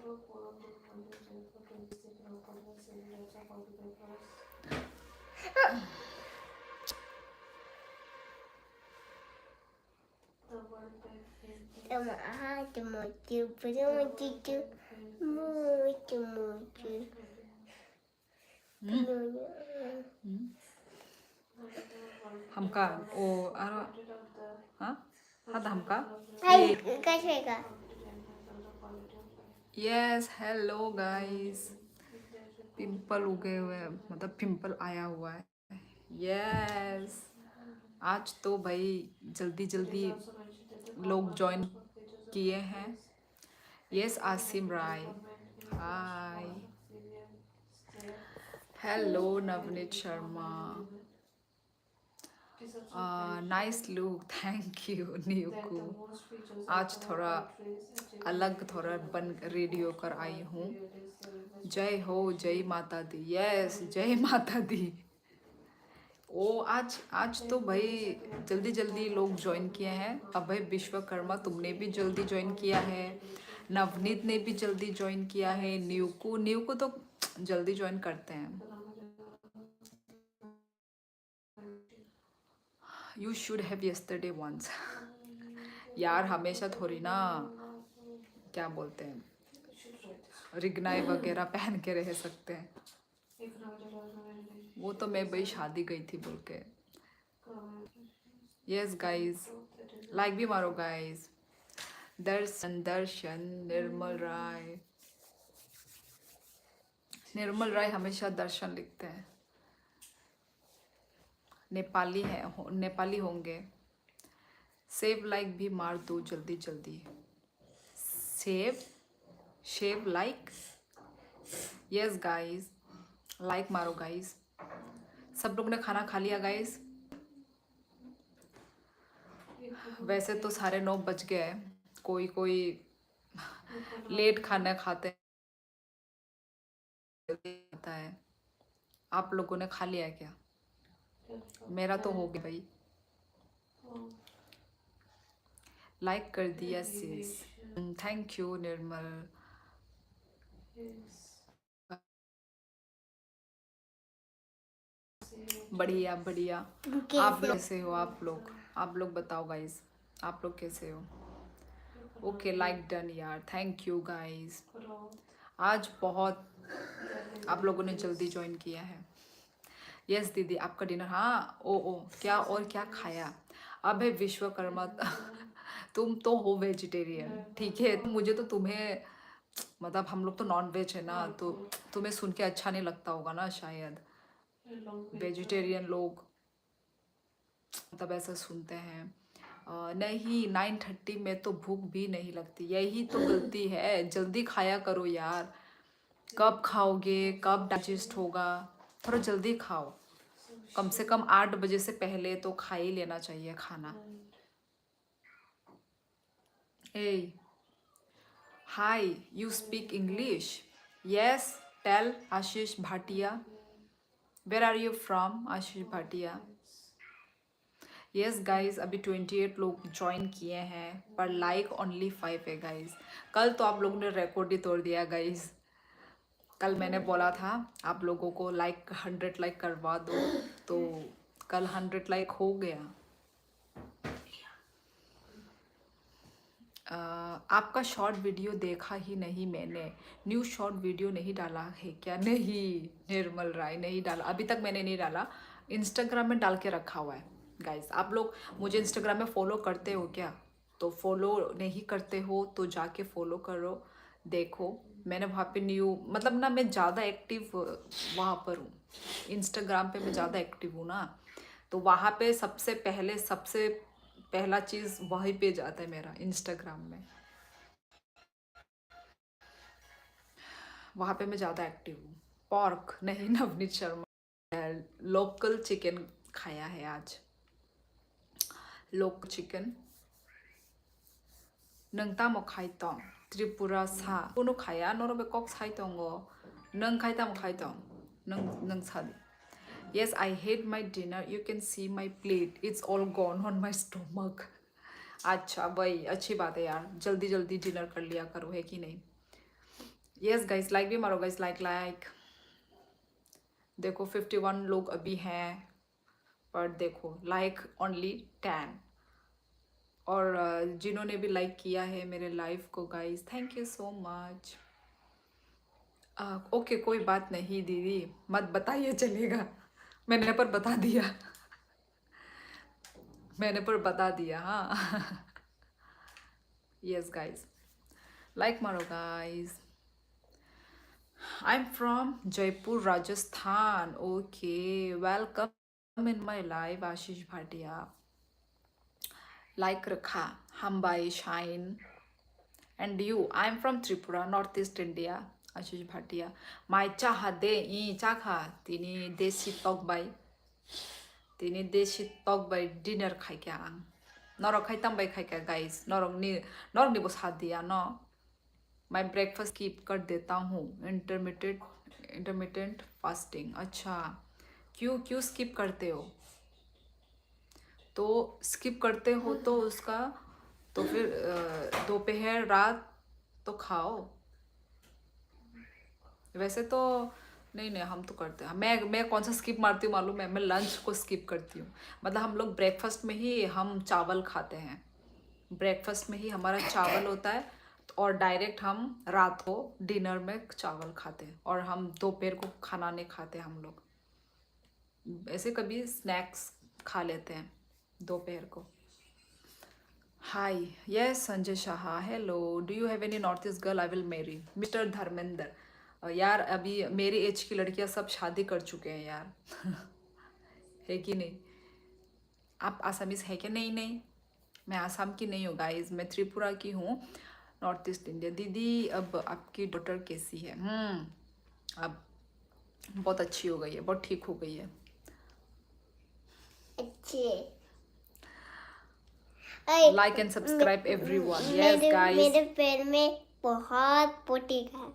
हमका ओ आरो हाँ हाँ हमका यस हेलो गाइस पिंपल उगे हुए हैं, मतलब पिंपल आया हुआ है। यस आज तो भाई जल्दी जल्दी लोग ज्वाइन किए हैं। Yes Asim Rai hi hello Navneet Sharma nice look thank you न्यूकू। आज थोड़ा अलग थोड़ा बन रेडी होकर आई हूँ। जय हो जय माता दी। यस जय माता दी। ओ आज आज तो भाई जल्दी जल्दी लोग ज्वाइन किए हैं। अभय विश्वकर्मा तुमने भी जल्दी ज्वाइन किया है, नवनीत ने भी जल्दी ज्वाइन किया है, न्यूकू तो जल्दी ज्वाइन करते हैं। You should have yesterday once. यार हमेशा थोड़ी ना क्या बोलते हैं रिगनाई वगैरह पहन के रह सकते हैं। वो तो मैं भाई शादी गई थी बोल के। यस गाइस लाइक भी मारो गाइस। दर्शन दर्शन निर्मल राय हमेशा दर्शन लिखते हैं। नेपाली है नेपाली होंगे। सेव लाइक भी मार दो जल्दी जल्दी। Save like yes guys like मारो गाइस। सब लोग ने खाना खा लिया गाइस। वैसे तो 9:30 बज गए, कोई कोई लेट खाना खाते है। आप लोगों ने खा लिया क्या? मेरा तो हो गया भाई। लाइक कर दिया सिस। थैंक यू निर्मल। बढ़िया बढ़िया। आप लोग कैसे हो? आप लोग बताओ गाइस, आप लोग कैसे हो? ओके लाइक डन यार, थैंक यू गाइस। आज बहुत आप लोगों ने जल्दी ज्वाइन किया है। यस दीदी आपका डिनर हाँ ओ क्या और क्या खाया? अब है विश्वकर्मा तुम तो हो वेजिटेरियन ठीक है। मुझे तो तुम्हें मतलब हम लोग तो नॉन वेज है ना, तो तुम्हें सुन के अच्छा नहीं लगता होगा ना शायद। वेजिटेरियन लोग मतलब ऐसा सुनते हैं। नहीं 9:30 में तो भूख भी नहीं लगती, यही तो गलती है। जल्दी खाया करो यार। कब खाओगे, कब डाइजेस्ट होगा? थोड़ा जल्दी खाओ, कम से कम 8 बजे से पहले तो खा ही लेना चाहिए खाना। Hey hi you speak English? Yes tell Ashish Bhatia. Where are you from Ashish Bhatia? Yes guys अभी 28 लोग ज्वाइन किए हैं पर लाइक ओनली 5 है गाइज। कल तो आप लोगों ने रिकॉर्ड ही तोड़ दिया गाइज। कल मैंने बोला था आप लोगों को 100 लाइक करवा दो, तो कल 100 लाइक हो गया। आपका शॉर्ट वीडियो देखा ही नहीं मैंने। न्यू शॉर्ट वीडियो नहीं डाला है क्या? नहीं निर्मल राय नहीं डाला, अभी तक मैंने नहीं डाला। इंस्टाग्राम में डाल के रखा हुआ है गाइस। आप लोग मुझे इंस्टाग्राम में फॉलो करते हो क्या? तो फॉलो नहीं करते हो तो जाके फॉलो करो। देखो मैंने वहाँ पे न्यू मतलब ना मैं ज़्यादा एक्टिव वहाँ पर हूँ। इंस्टाग्राम पे मैं ज़्यादा एक्टिव हूँ ना, तो वहाँ पे सबसे पहला चीज़ वहीं पे जाता है मेरा इंस्टाग्राम में। वहाँ पे मैं ज़्यादा एक्टिव हूँ। पॉर्क नहीं नवनीत शर्मा लोकल चिकन खाया है आज। लोकल चिकन नंगता खाइतों त्रिपुरा सा कोनो खाया नोरो बेकॉक खाइतों गो नंग खाइता खाइतों नंग सादी। Yes, I hate my dinner. You can see my plate. It's all gone on my stomach. अच्छा भाई अच्छी बात है यार, जल्दी जल्दी डिनर कर लिया करो, है कि नहीं? यस गाइस, लाइक भी मारो गाइस, लाइक। देखो 51 लोग अभी हैं, पर देखो लाइक ओनली 10। और जिन्होंने भी लाइक किया है मेरे लाइव को guys, thank you so much. Okay, कोई बात नहीं दीदी, मत बताइए चलेगा। मैंने पर बता दिया। मैंने पर बता दिया, हाँ। यस गाइस, लाइक मारो guys. I'm from Jaipur, Rajasthan. Okay, welcome in my life, Ashish Bhatia. Like Rakha, हम by Shine. And you, I'm from Tripura, Northeast India, Ashish Bhatia. My chaha de I chakha, tini desi talk by. Tini desi talk by dinner khai kya ang. Norok khai tam by khai kya guys. Norok ni bos hadia no. मैं breakfast skip कर देता हूँ, intermittent fasting. अच्छा, क्यों क्यों skip करते हो? तो स्किप करते हो तो उसका तो फिर दोपहर रात तो खाओ। वैसे तो नहीं, हम तो करते हैं। मैं कौन सा स्किप मारती हूँ मालूम है? मैं लंच को स्किप करती हूँ। मतलब हम लोग ब्रेकफास्ट में ही हम चावल खाते हैं। ब्रेकफास्ट में ही हमारा चावल होता है, और डायरेक्ट हम रात को डिनर में चावल खाते हैं, और हम दोपहर को खाना नहीं खाते हम लोग। ऐसे कभी स्नैक्स खा लेते हैं दोपहर को। Hi, yes Sanjay Shah, hello, do you have any north east girl I will marry? Mister Dharmendra, यार अभी मेरी एज की लड़कियां सब शादी कर चुके हैं यार। है कि नहीं? आप आसामीज है क्या? नहीं नहीं, मैं आसाम की नहीं हूँ गाइज, मैं त्रिपुरा की हूँ, नॉर्थ ईस्ट इंडिया। दीदी अब आपकी डॉटर कैसी है? अब बहुत अच्छी हो गई है, बहुत ठीक हो गई है। अच्छी। Like and subscribe everyone. Yes guys, मेरे पैर में बहुत पोटी है।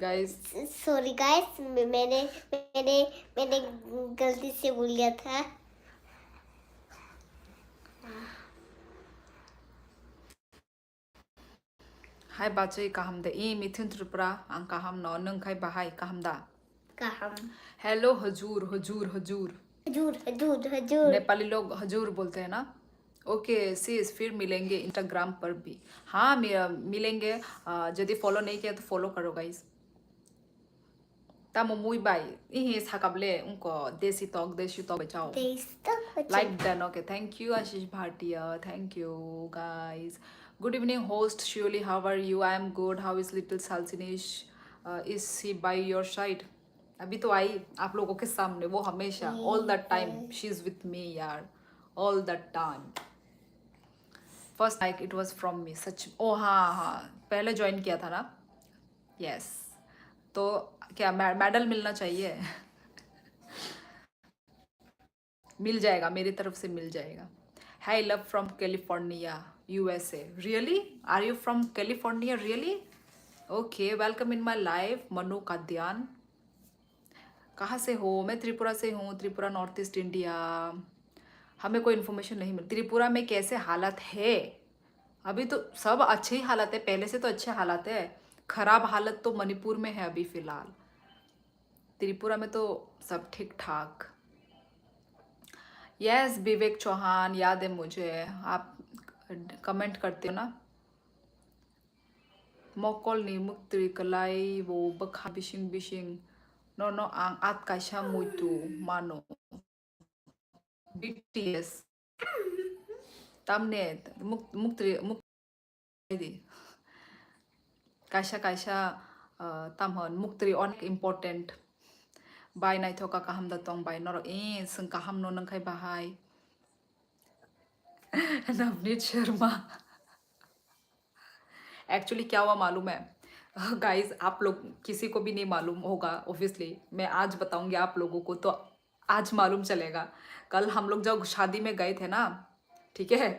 गाइस सॉरी गाइस, मैंने मैंने गलती से बोल दिया था। हाय बाचे काहमदा ई मिथुन त्रिपुरा आं काहम न नंखाय बाहाय काहमदा काहम। हेलो हजूर हजूर हजूर हजूर हजूर हजूर, नेपाली लोग हजूर बोलते हैं ना। ओके सीस, फिर मिलेंगे इंस्टाग्राम पर भी। हाँ मिलेंगे। यदि फॉलो नहीं किया तो फॉलो करो guys. Tamo muy bai. Ihi sakable unko desi talk bachao. Like done. Okay, thank you Ashish Bhatia. Thank you guys. Good evening host Shirley. How are you? I am good. How is little Salsinish? Is he by your side? अभी तो आई आप लोगों के सामने, वो हमेशा all the time she's with me यार, all the time. First like it was from me सच। ओ हाँ, पहले ज्वाइन किया था ना। यस, तो क्या मेडल मिलना चाहिए? मिल जाएगा, मेरी तरफ से मिल जाएगा। Hi love from California USA. Really? Are you from California? Really? Okay, welcome in my life. Manu Kadian, कहाँ से हो? मैं त्रिपुरा से हूँ, त्रिपुरा नॉर्थ ईस्ट इंडिया। हमें कोई इन्फॉर्मेशन नहीं मिली त्रिपुरा में कैसे हालत है। अभी तो सब अच्छे ही हालत है, पहले से तो अच्छे हालत है। खराब हालत तो मणिपुर में है अभी फिलहाल। त्रिपुरा में तो सब ठीक ठाक। यस विवेक चौहान, याद है मुझे, आप कमेंट करते हो ना। मोकलनी मुक्ति कलाई वो बखा बिशिंग बिशिंग नो नो आंग आत काशा मुइतु मानो BTS tamne मुक्ति मुक्ति काशा काशा tamhon मुक्ति अनेक इम्पोर्टेंट बाय नाइ थोका काहम दतोंग बाय नरो संग काहम नो नंखाय बाहाय। नवनीत शर्मा, एक्चुअली क्या हुआ मालूम है गाइस, आप लोग किसी को भी नहीं मालूम होगा ऑब्वियसली, मैं आज बताऊंगी आप लोगों को, तो आज मालूम चलेगा। कल हम लोग जब शादी में गए थे ना, ठीक है,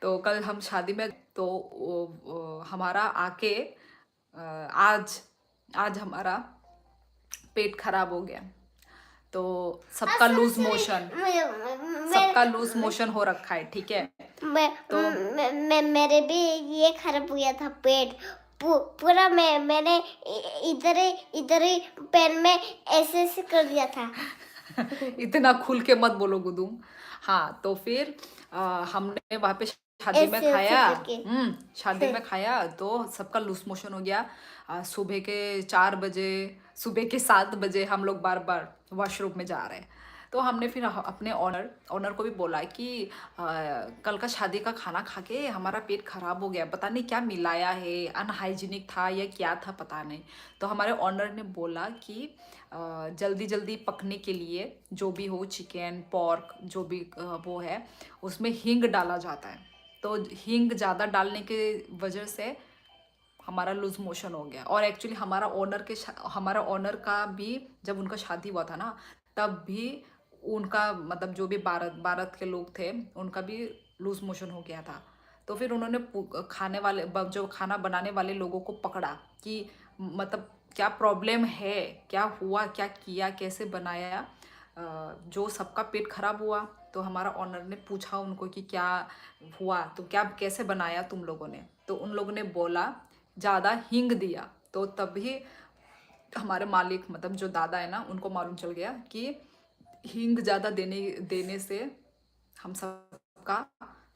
तो कल हम शादी में तो हमारा आके आज आज हमारा पेट खराब हो गया, तो सबका लूज मोशन, सबका लूज मोशन हो रखा है, ठीक है। तो मेरे भी ये खराब हो गया था पेट पूरा। मैंने इधर ही पेन में ऐसे कर दिया था। इतना खुल के मत बोलो गुदुम। हाँ, तो फिर हमने वहां पे शादी में ऐसे खाया। करके। शादी में खाया तो सबका लूज मोशन हो गया। सुबह के 4 बजे, सुबह के 7 बजे हम लोग बार बार वॉशरूम में जा रहे हैं। तो हमने फिर अपने ऑनर को भी बोला कि कल का शादी का खाना खा के हमारा पेट खराब हो गया, पता नहीं क्या मिलाया है, अनहाइजीनिक था या क्या था पता नहीं। तो हमारे ऑनर ने बोला कि जल्दी जल्दी पकने के लिए जो भी हो, चिकन पॉर्क जो भी वो है, उसमें हींग डाला जाता है। तो हींग ज़्यादा डालने के वजह से हमारा लूज मोशन हो गया। और एक्चुअली हमारा ऑनर का भी जब उनका शादी हुआ था ना, तब भी उनका मतलब जो भी भारत के लोग थे उनका भी लूज मोशन हो गया था। तो फिर उन्होंने खाने वाले जो खाना बनाने वाले लोगों को पकड़ा कि मतलब क्या प्रॉब्लम है, क्या हुआ, क्या किया, कैसे बनाया, जो सबका पेट खराब हुआ। तो हमारा ऑनर ने पूछा उनको कि क्या हुआ, तो क्या कैसे बनाया तुम लोगों ने। तो उन लोगों ने बोला ज़्यादा हींग दिया। तो तभी हमारे मालिक मतलब जो दादा है ना, उनको मालूम चल गया कि हींग ज़्यादा देने से हम सबका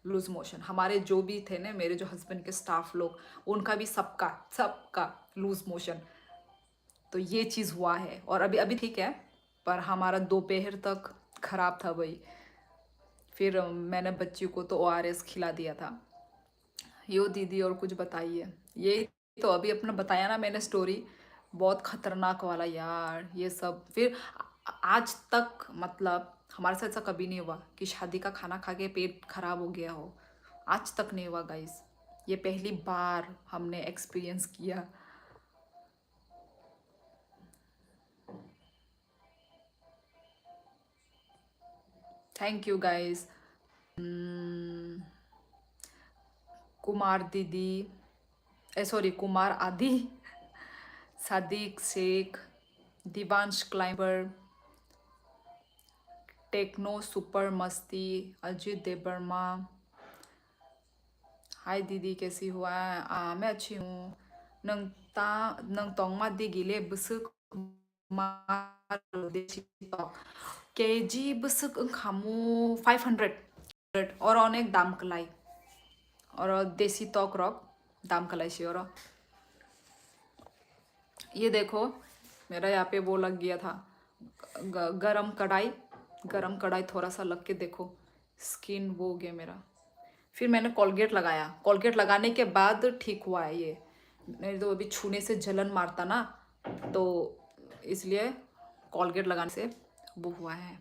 लूज मोशन, हमारे जो भी थे ना, मेरे जो हस्बैंड के स्टाफ लोग, उनका भी सबका सबका लूज मोशन। तो ये चीज़ हुआ है। और अभी अभी ठीक है, पर हमारा दोपहर तक खराब था भाई। फिर मैंने बच्ची को तो ORS खिला दिया था। यो दीदी और कुछ बताइए। ये तो अभी अपना बताया ना मैंने स्टोरी, बहुत खतरनाक वाला यार ये सब। फिर आज तक मतलब हमारे साथ ऐसा कभी नहीं हुआ कि शादी का खाना खा के पेट खराब हो गया हो, आज तक नहीं हुआ गाइस। ये पहली बार हमने एक्सपीरियंस किया। Thank you guys. कुमार दीदी, sorry Kumar Aadi, Sadiq Sheikh, Divansh climber, techno super मस्ती, अजित देवर्मा। हाय दीदी कैसी हुआ है? मैं अच्छी हूँ। नंग तोंगमा दी गिले बुसुक केजी बुसुक खामू 500 और अनेक दाम कलाई और देसी तोक रॉक दाम कलाई सी। और ये देखो मेरा यहाँ पे वो लग गया था, गरम कढ़ाई थोड़ा सा लग के देखो, स्किन वो हो गया मेरा। फिर मैंने कोलगेट लगाया, कोलगेट लगाने के बाद ठीक हुआ है ये। नहीं तो अभी छूने से जलन मारता ना, तो इसलिए कोलगेट लगाने से वो हुआ है।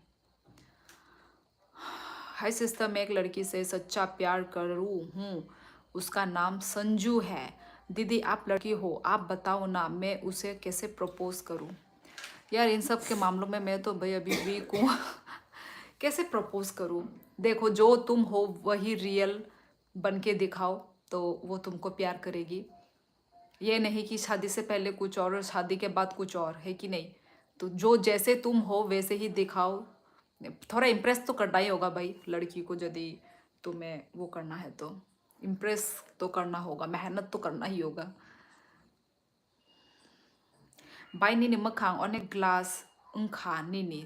हाय सिस्टर, मैं एक लड़की से सच्चा प्यार करूँ हूँ, उसका नाम संजू है। दीदी आप लड़की हो, आप बताओ ना मैं उसे कैसे प्रपोज करूँ। यार इन सब के मामलों में मैं तो भाई अभी वीक हूँ। कैसे प्रपोज करूँ? देखो जो तुम हो वही रियल बन के दिखाओ, तो वो तुमको प्यार करेगी। ये नहीं कि शादी से पहले कुछ और शादी के बाद कुछ और, है कि नहीं। तो जो जैसे तुम हो वैसे ही दिखाओ। थोड़ा इम्प्रेस तो करना ही होगा भाई लड़की को, यदि तुम्हें वो करना है तो इम्प्रेस तो करना होगा, मेहनत तो करना ही होगा। बाई नीनी मखांग अनेक ग्लास उनखा नीनी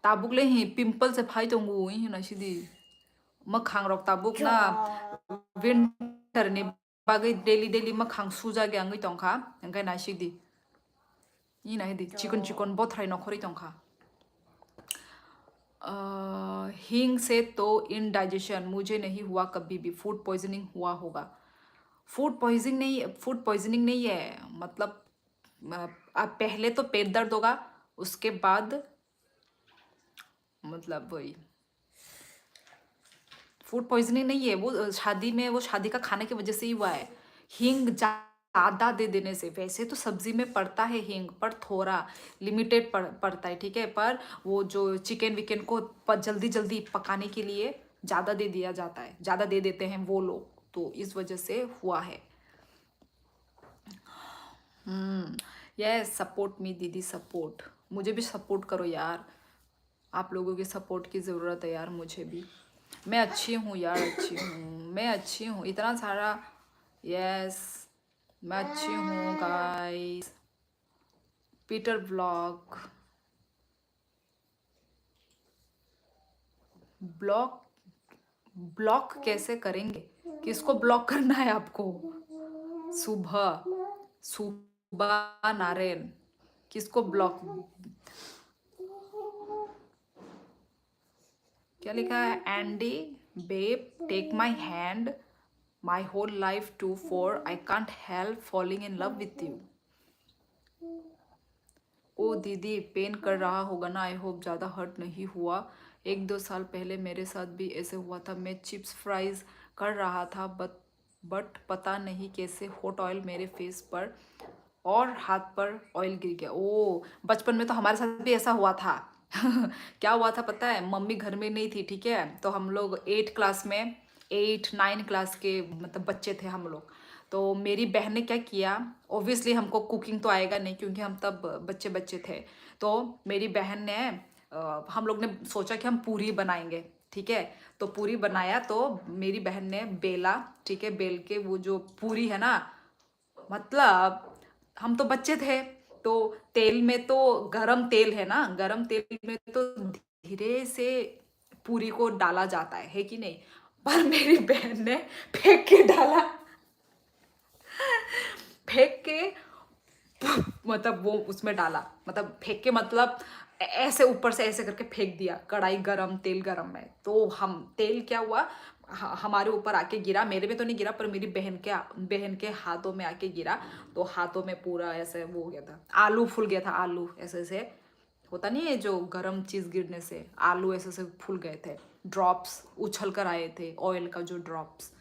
ताबुक ले ही पिंपल से फाई तो ngui ही ना सीधी मखांग रok tabuk na winter ni bagai daily makhang suja ge angai tongkha angkai na sidi ni na hidi chicken बोथराई नखरी तंखा। हींग से तो इनडाइजेशन मुझे नहीं हुआ कभी भी, फूड पॉइजनिंग हुआ होगा। फूड पॉइजनिंग नहीं है, मतलब आप पहले तो पेट दर्द होगा, उसके बाद मतलब वही फूड पॉइजनिंग नहीं है। वो शादी में वो शादी का खाने की वजह से ही हुआ है। हींग ज़्यादा दे देने से, वैसे तो सब्जी में पड़ता है हींग, पर थोड़ा लिमिटेड पड़ता है, ठीक है। पर वो जो चिकन विकन को जल्दी जल्दी पकाने के लिए ज़्यादा दे दिया जाता है, ज़्यादा दे देते हैं वो लोग, तो इस वजह से हुआ है। यस, सपोर्ट मी दीदी, सपोर्ट, मुझे भी सपोर्ट करो यार, आप लोगों की सपोर्ट की ज़रूरत है यार मुझे भी। मैं अच्छी हूँ यार, अच्छी हूँ, मैं अच्छी हूँ, इतना सारा। यस, मैं अच्छी हूँ guys. Peter blog, block block कैसे करेंगे? किसको ब्लॉक करना है आपको? सुबह सुबह नारायण, किसको ब्लॉक? क्या लिखा है? Andy babe take my hand, my whole life to for I can't help falling in love with you. ओ दीदी, पेन कर रहा होगा ना, आई होप ज़्यादा हर्ट नहीं हुआ। 1-2 साल पहले मेरे साथ भी ऐसे हुआ था, मैं चिप्स फ्राइज कर रहा था बट पता नहीं कैसे हॉट ऑयल मेरे फेस पर और हाथ पर ऑयल गिर गया। ओ, बचपन में तो हमारे साथ भी ऐसा हुआ था। क्या हुआ था पता है? मम्मी घर में नहीं थी, ठीक है, तो हम लोग 8 क्लास में, 8-9 क्लास के मतलब बच्चे थे हम लोग। तो मेरी बहन ने क्या किया, ऑब्वियसली हमको कुकिंग तो आएगा नहीं क्योंकि हम तब बच्चे बच्चे थे। तो मेरी बहन ने हम लोग ने सोचा कि हम पूरी बनाएंगे, ठीक है। तो पूरी बनाया, तो मेरी बहन ने बेला, ठीक है, बेल के वो जो पूरी है ना, मतलब हम तो बच्चे थे, तो तेल में तो गरम तेल है ना, गरम तेल में तो धीरे से पूरी को डाला जाता है कि नहीं? पर मेरी बहन ने फेंक के डाला, फेंक के मतलब वो उसमें डाला, मतलब फेंक के मतलब ऐसे ऊपर से ऐसे करके फेंक दिया, कढ़ाई गरम, तेल गरम है, तो हम तेल क्या हुआ, हमारे ऊपर आके गिरा, मेरे में तो नहीं गिरा पर मेरी बहन के हाथों में आके गिरा। तो हाथों में पूरा ऐसे वो हो गया था, आलू फूल गया था, आलू ऐसे ऐसे होता नहीं है जो गरम चीज गिरने से आलू ऐसे ऐसे फूल गए थे, ड्रॉप्स उछल कर आए थे, ऑयल का जो ड्रॉप्स।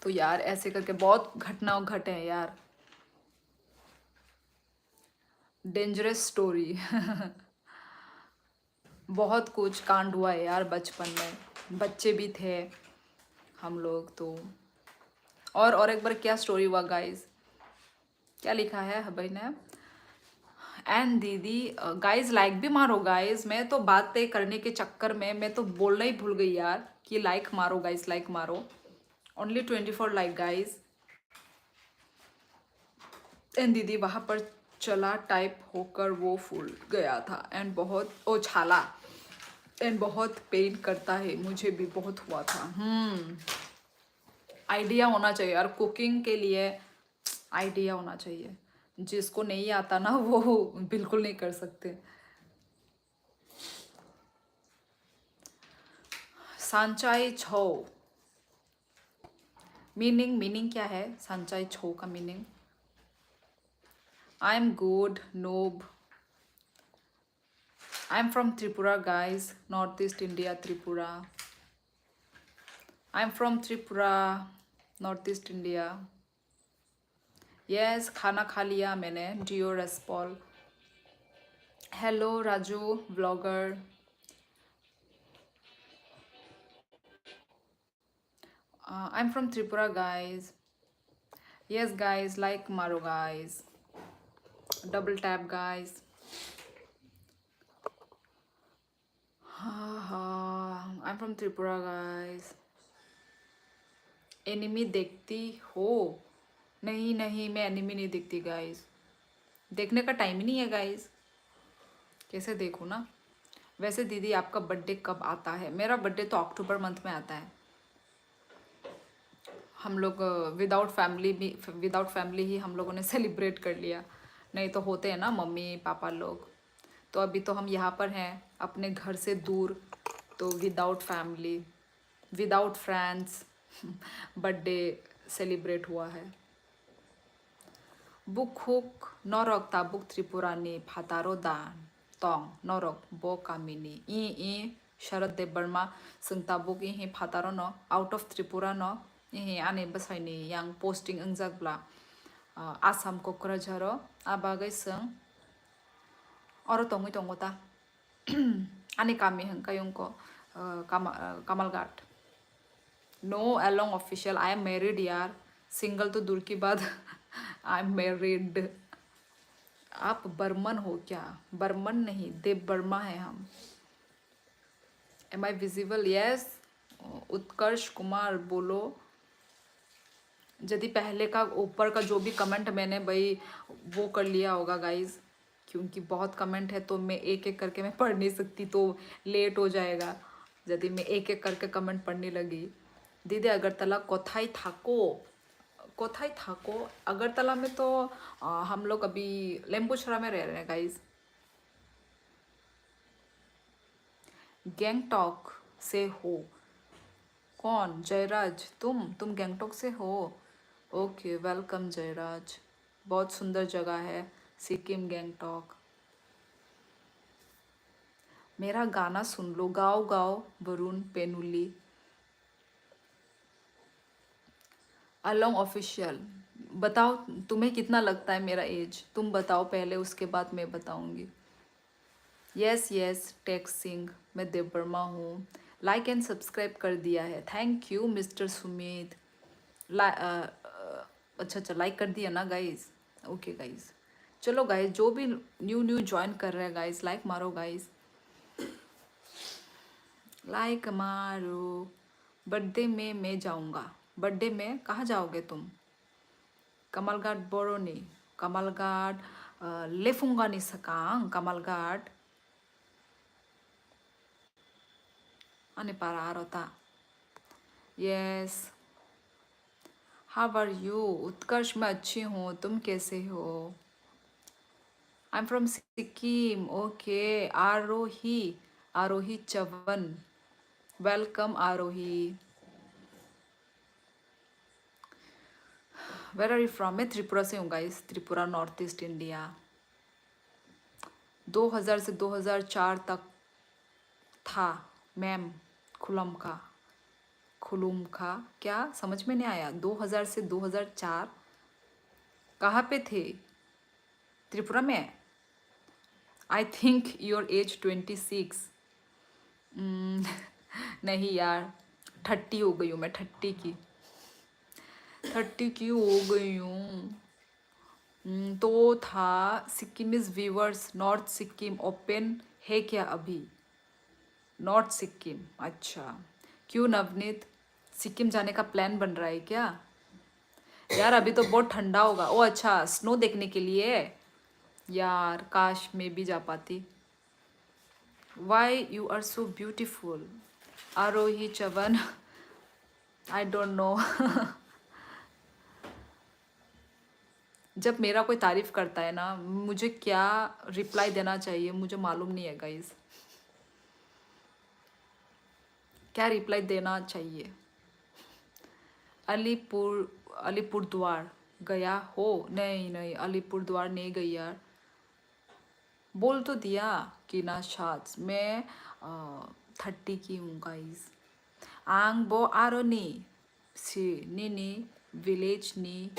तो यार ऐसे करके बहुत घटना घटे हैं यार, डेंजरस स्टोरी। बहुत कुछ कांड हुआ है यार बचपन में, बच्चे भी थे हम लोग तो। और एक बार क्या स्टोरी हुआ गाइस, क्या लिखा है भाई ने? एंड दीदी, गाइस लाइक भी मारो गाइस, मैं तो बातें करने के चक्कर में मैं तो बोलना ही भूल गई यार कि लाइक मारो गाइस, लाइक मारो। Only 24 like guys. एंड दीदी वहाँ पर चला टाइप होकर वो फूल गया था एंड बहुत ओ छाला एंड बहुत पेन करता है, मुझे भी बहुत हुआ था। आइडिया होना चाहिए यार कुकिंग के लिए, आइडिया होना चाहिए, जिसको नहीं आता ना वो बिल्कुल नहीं कर सकते। सांचाई छो, मीनिंग क्या है सांचाई छो का meaning? I am good noob, I am from Tripura guys, north east India, Tripura. I am from Tripura, north east India. Yes, खाना खा लिया मैंने, डियो रेस्पॉल। Hello Raju blogger, I am from Tripura guys. Yes guys, like मारो गाइज, डबल टैप गाइज। हाँ, I am from Tripura guys. Anime देखती हो? नहीं नहीं, मैं एनिमी नहीं देखती गाइज, देखने का टाइम ही नहीं है गाइज, कैसे देखूँ ना। वैसे दीदी आपका बर्थडे कब आता है? मेरा बर्थडे तो अक्टूबर मंथ में आता है। हम लोग विदाउट फैमिली ही हम लोगों ने सेलिब्रेट कर लिया, नहीं तो होते हैं ना मम्मी पापा लोग। तो अभी तो हम यहाँ पर हैं अपने घर से दूर, तो without family without friends birthday celebrate हुआ है। बुक हुक नरक ताबुक त्रिपुरानी फातारो दान तोंग नरक बो कामिनी ई शरद देव वर्मा जों ताबुक इहि फातारो न आउट ऑफ त्रिपुरा न इहि आने बसाइनि यांग पोस्टिंग अंजाकब्ला आसाम कक्राझार आबागै जों और तंगै तंगता आने कामी हंकायुंको कमल घाट। नो अलोंग ऑफिशियल, आई एम मैरिड यार, सिंगल तो दूर की बात आई एम मैरिड। आप बर्मन हो क्या? बर्मन नहीं, देव बर्मा है हम। Am I visible? Yes. Utkarsh Kumar बोलो। यदि पहले का ऊपर का जो भी कमेंट मैंने भाई वो कर लिया होगा गाइज, क्योंकि बहुत कमेंट है तो मैं एक एक करके मैं पढ़ नहीं सकती, तो लेट हो जाएगा यदि मैं एक एक करके कमेंट पढ़ने लगी। दीदी अगरतला कोथाई थाको, कोथाई थाको अगरतला में तो हम लोग अभी लेम्बुछरा में रह रहे हैं गाइज। गैंगटॉक से हो? कौन? जयराज? तुम गैंगटॉक से हो? Okay, welcome Jayraj. बहुत सुंदर जगह है सिक्किम, गैंगटॉक। मेरा गाना सुन लो, गाओ गाओ वरुण पेनुली। अलोंग ऑफिशियल, बताओ तुम्हें कितना लगता है मेरा एज? तुम बताओ पहले, उसके बाद मैं बताऊंगी। यस यस, टेक सिंह, मैं देव वर्मा हूँ। लाइक एंड सब्सक्राइब कर दिया है, थैंक यू मिस्टर सुमित। अच्छा, लाइक कर दिया ना गाइज? ओके गाइज, चलो गाइज, जो भी न्यू ज्वाइन कर रहे हैं गाइज, लाइक मारो गाइज, लाइक मारो। बर्थडे में मैं जाऊंगा। बर्थडे में कहाँ जाओगे तुम? कमलघाट बोरोनी, कमलघाट लेफुंगा नि सकांग कमलघाट अनि पारा रोता। Yes, how are you? Utkarsh, मैं अच्छी हूँ, तुम कैसे हो? I am from Sikkim. Okay, Aarohi, Aarohi Chavan, welcome Aarohi. Where are you from? मैं त्रिपुरा से हूँ guys, Tripura, north east India. 2000 से 2004 तक था मैम खुलम का। खुलुम का क्या समझ में नहीं आया? 2000 से 2004 कहाँ पे थे? त्रिपुरा में? I think your age 26। नहीं यार, 30 हो गई हूँ मैं, 30 की, 30 की हो गई हूँ। तो था Sikkim is viewers, north Sikkim open है क्या अभी? नॉर्थ सिक्किम, अच्छा। क्यों नवनीत, सिक्किम जाने का प्लान बन रहा है क्या? यार अभी तो बहुत ठंडा होगा। ओ अच्छा, स्नो देखने के लिए? यार काश मैं भी जा पाती। Why you are so beautiful? Aarohi Chavan, I don't know. जब मेरा कोई तारीफ करता है ना, मुझे क्या रिप्लाई देना चाहिए मुझे मालूम नहीं है गाइस, क्या रिप्लाई देना चाहिए। अलीपुरद्वार गया हो? नहीं नहीं, अलीपुरद्वार नहीं गई यार। बोल तो दिया कि ना शायद मैं 30 की हूँ गाइस। आंग बो आरोनी सी नीनी विलेज नी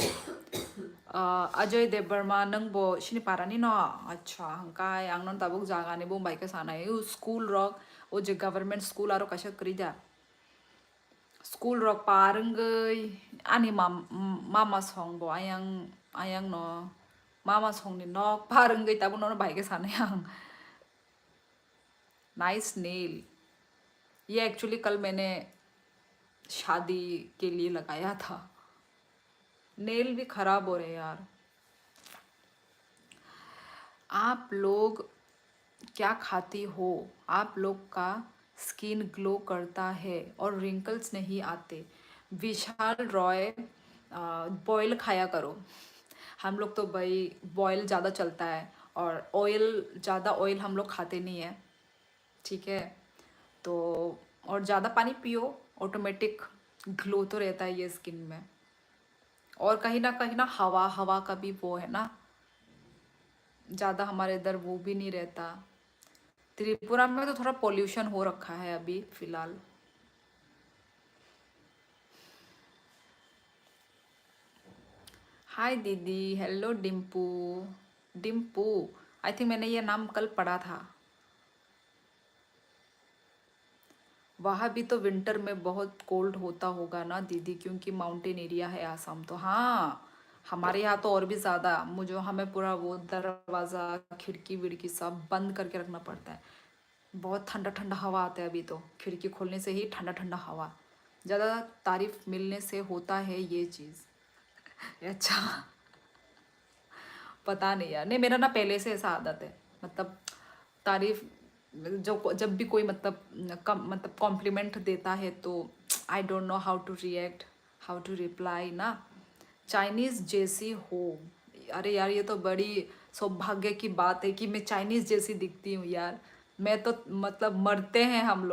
अजय देवबर्मा नंगबो सिनी पारानी न? अच्छा हंकाय आंग नन ताबुक जागाने बुंबाई के सानाय स्कूल रक ओ जे गवर्नमेंट स्कूल आरो कशा करिजा स्कूल रक पारंगै आनी मामा सong bo ayang no मामा song ni nok पारंगै ताबु न भाई के सानाय आंग। नाइस नेल, ये एक्चुअली कल मैंने शादी के लिए लगाया था। नेल भी खराब हो रहे यार। आप लोग क्या खाती हो? आप लोग का स्किन ग्लो करता है और रिंकल्स नहीं आते। विशाल रॉय, बॉयल खाया करो। हम लोग तो भाई बॉयल ज़्यादा चलता है, और ऑयल ज़्यादा ऑयल हम लोग खाते नहीं है, ठीक है? तो और ज़्यादा पानी पियो, ऑटोमेटिक ग्लो तो रहता है ये स्किन में। और कहीं ना हवा हवा का भी वो है ना, ज़्यादा हमारे इधर वो भी नहीं रहता। त्रिपुरा में तो थोड़ा पोल्यूशन हो रखा है अभी फिलहाल। हाय दीदी, hello Dimpu. Dimpu, I think मैंने ये नाम कल पढ़ा था। वहाँ भी तो विंटर में बहुत कोल्ड होता होगा ना दीदी, क्योंकि माउंटेन एरिया है आसाम तो। हाँ, हमारे यहाँ तो और भी ज़्यादा, मुझे हमें पूरा वो दरवाज़ा खिड़की विड़की सब बंद करके रखना पड़ता है। बहुत ठंडा ठंडा हवा आता है अभी तो, खिड़की खोलने से ही ठंडा ठंडा हवा। ज़्यादा तारीफ मिलने से होता है ये चीज़। अच्छा, पता नहीं यार, नहीं मेरा ना पहले से ऐसा आदत है, मतलब तारीफ जो जब भी कोई मतलब कॉम्प्लीमेंट देता है तो I don't know how to react, how to reply ना। चाइनीज़ जैसी हो, अरे यार ये तो बड़ी सौभाग्य की बात है कि मैं चाइनीज़ जैसी दिखती हूँ यार। मैं तो मतलब मरते हैं हम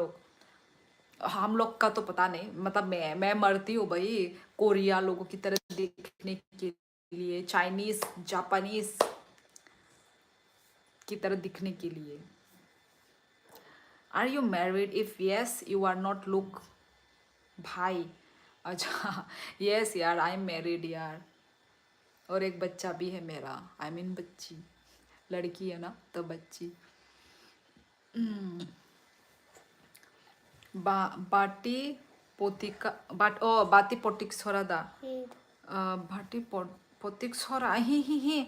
लोग का तो पता नहीं, मतलब मैं मरती हूँ भाई कोरिया लोगों की तरह दिखने के लिए, चाइनीज जापानीज की तरह दिखने के लिए। Are you married? If yes you are not look भाई। अच्छा यस यार, आई एम मैरिड यार, और एक बच्चा भी है मेरा। आई मीन बच्ची, लड़की है ना तो बच्ची। बाटी पोतिका बाट ओ बाती पोटिक सोरादा भाटी पोटिक सोरा हि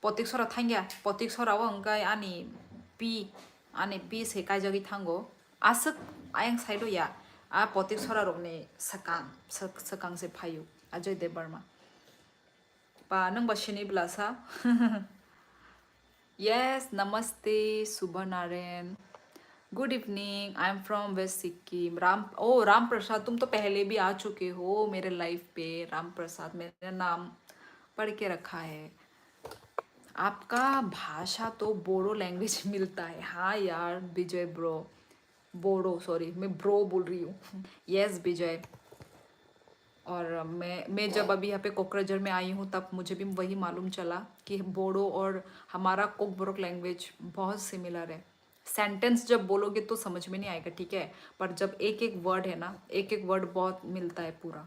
पोटिक सोरा थांग्या पोटिक सोरा अंगाय आनी पी सेकाय जगी थांगो आसक आयंग साइडो या आ पोटिक सोरा रोने सकांग से फायु अजय देवबर्मा बा नंग बशिनी ब्लासा। यस नमस्ते Shubh Narayan, good evening, I am from west Sikkim. Ram Prasad, तुम तो पहले भी आ चुके हो मेरे लाइफ पे। राम प्रसाद मेरा नाम पढ़ के रखा है। आपका भाषा तो बोडो लैंग्वेज मिलता है। हाँ यार विजय ब्रो, बोडो सॉरी मैं ब्रो बोल रही हूँ। यस विजय, और मैं जब अभी यहाँ पे कोकराझार में आई हूँ तब मुझे भी वही मालूम चला कि बोडो और हमारा कोकबोरोक लैंग्वेज बहुत सिमिलर है। सेंटेंस जब बोलोगे तो समझ में नहीं आएगा, ठीक है, पर जब एक एक वर्ड है ना, एक एक वर्ड बहुत मिलता है पूरा।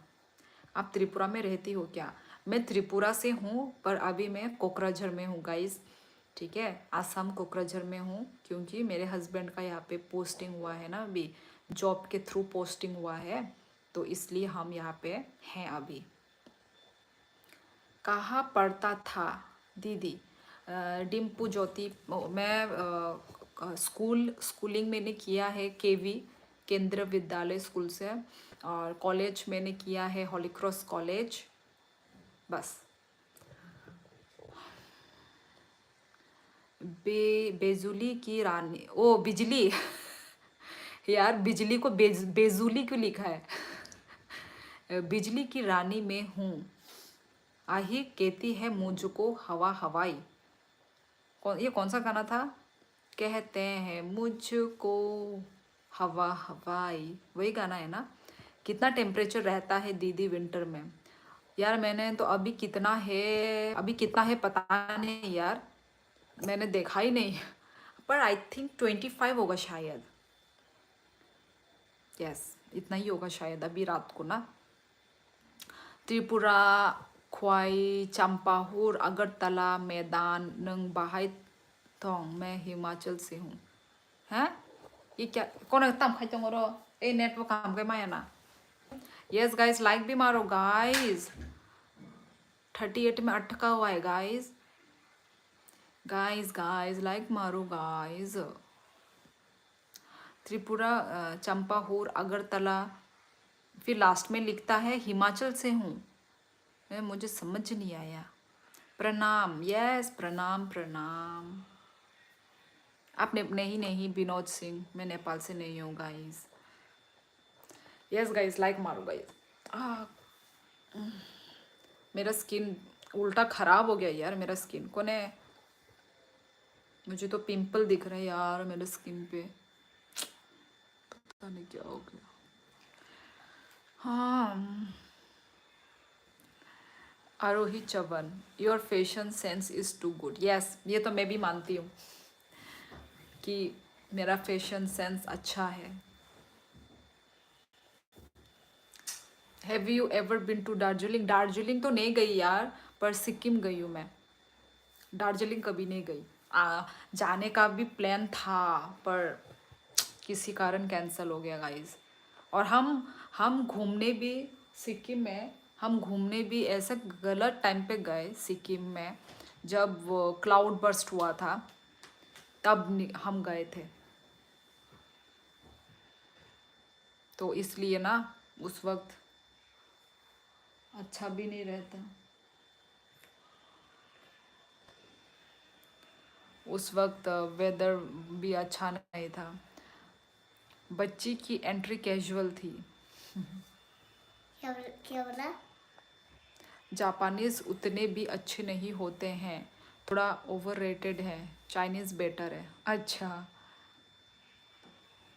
आप त्रिपुरा में रहती हो क्या? मैं त्रिपुरा से हूँ पर अभी मैं कोकराझार में हूँ गाइस, ठीक है, आसाम कोकराझार में हूँ, क्योंकि मेरे हस्बैंड का यहाँ पे पोस्टिंग हुआ है ना, अभी जॉब के थ्रू पोस्टिंग हुआ है, तो इसलिए हम यहाँ पे हैं अभी। कहाँ पढ़ता था दीदी? डिम्पू ज्योति, मैं स्कूलिंग मैंने किया है केवी केंद्र विद्यालय स्कूल से, और कॉलेज मैंने किया है हॉली क्रॉस कॉलेज, बस। बेजुली की रानी, ओ बिजली यार बिजली को बेजुली क्यों लिखा है? बिजली की रानी में हूँ, आही कहती है मुझको हवा हवाई। ये कौन सा गाना था? कहते हैं मुझको हवा हवाई, वही गाना है ना? कितना टेम्परेचर रहता है दीदी विंटर में? यार मैंने तो अभी कितना है पता नहीं यार, मैंने देखा ही नहीं, पर आई थिंक 25 होगा शायद। यस इतना ही होगा शायद अभी रात को ना। त्रिपुरा ख्वाई चंपाहुर अगरतला मैदान नंग बाहाई थोंग, मैं हिमाचल से हूँ। हैं ये क्या कौन है तम खाई चंगरो ए नेटवर्क काम के माया ना। यस गाइस लाइक भी मारो गाइस, 38 में अटका हुआ है गाइस, गाइस लाइक मारो गाइस। त्रिपुरा चंपाहुर अगरतला, फिर लास्ट में लिखता है हिमाचल से हूँ, मुझे समझ नहीं आया। प्रणाम, यस प्रणाम प्रणाम। आप नहीं विनोद सिंह, मैं नेपाल से नहीं हूँ गाइस। यस गाइस लाइक मारो गाइस। मेरा स्किन उल्टा खराब हो गया यार, मेरा स्किन कौन है, मुझे तो पिंपल दिख रहे हैं यार मेरे स्किन पे, पता नहीं क्या हो गया। हाँ Aarohi Chavan, your fashion sense is too good. Yes ये तो मैं भी मानती हूँ कि मेरा फैशन सेंस अच्छा है। Have you ever been to Darjeeling? Darjeeling तो नहीं गई यार, पर सिक्किम गई हूँ मैं, दार्जिलिंग कभी नहीं गई। जाने का भी प्लान था पर किसी कारण कैंसिल हो गया गाइस। और हम घूमने भी सिक्किम में, हम घूमने भी ऐसे गलत टाइम पे गए सिक्किम में, जब वो क्लाउड बर्स्ट हुआ था तब हम गए थे। तो इसलिए ना उस वक्त अच्छा भी नहीं रहता, उस वक्त वेदर भी अच्छा नहीं था। बच्ची की एंट्री कैजुअल थी। क्या बोला? जापानीज उतने भी अच्छे नहीं होते हैं, थोड़ा ओवररेटेड है, चाइनीज बेटर है। अच्छा,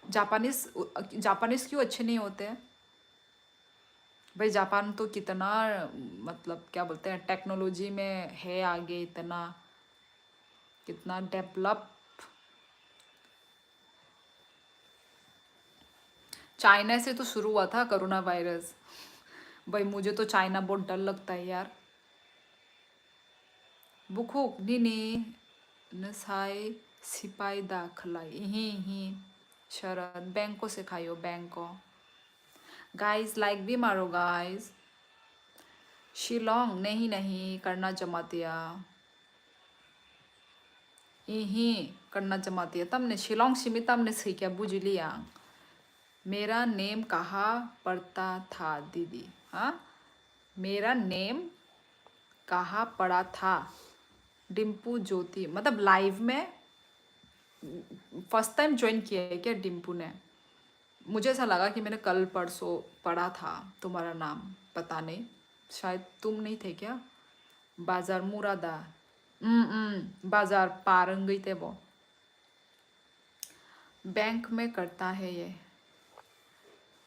जापानीज जापानीज क्यों अच्छे नहीं होते हैं भाई? जापान तो कितना, मतलब क्या बोलते हैं, टेक्नोलॉजी में है आगे, इतना कितना डेवलप। चाइना से तो शुरू हुआ था कोरोना वायरस। भाई मुझे तो चाइना बहुत डर लगता है यार। बुखुक निनी नसाई सिपाही दाखलाई ही शरद बैंको से खायो बैंको। गाइस लाइक भी मारो गाइस। शिलोंग नहीं नहीं करना जमातिया, यही करना जमातिया तमने शिलोंग सिमी तमने सही क्या बुझ लिया। मेरा नेम कहाँ पढ़ता था दीदी? हाँ, मेरा नेम कहाँ पढ़ा था? डिम्पू ज्योति, मतलब लाइव में फर्स्ट टाइम ज्वाइन किया है क्या डिम्पू ने? मुझे ऐसा लगा कि मैंने कल परसों पढ़ा था तुम्हारा नाम, पता नहीं, शायद तुम नहीं थे क्या? बाजार मुरादा, बाजार पारंग गई थे वो। बैंक में करता है ये,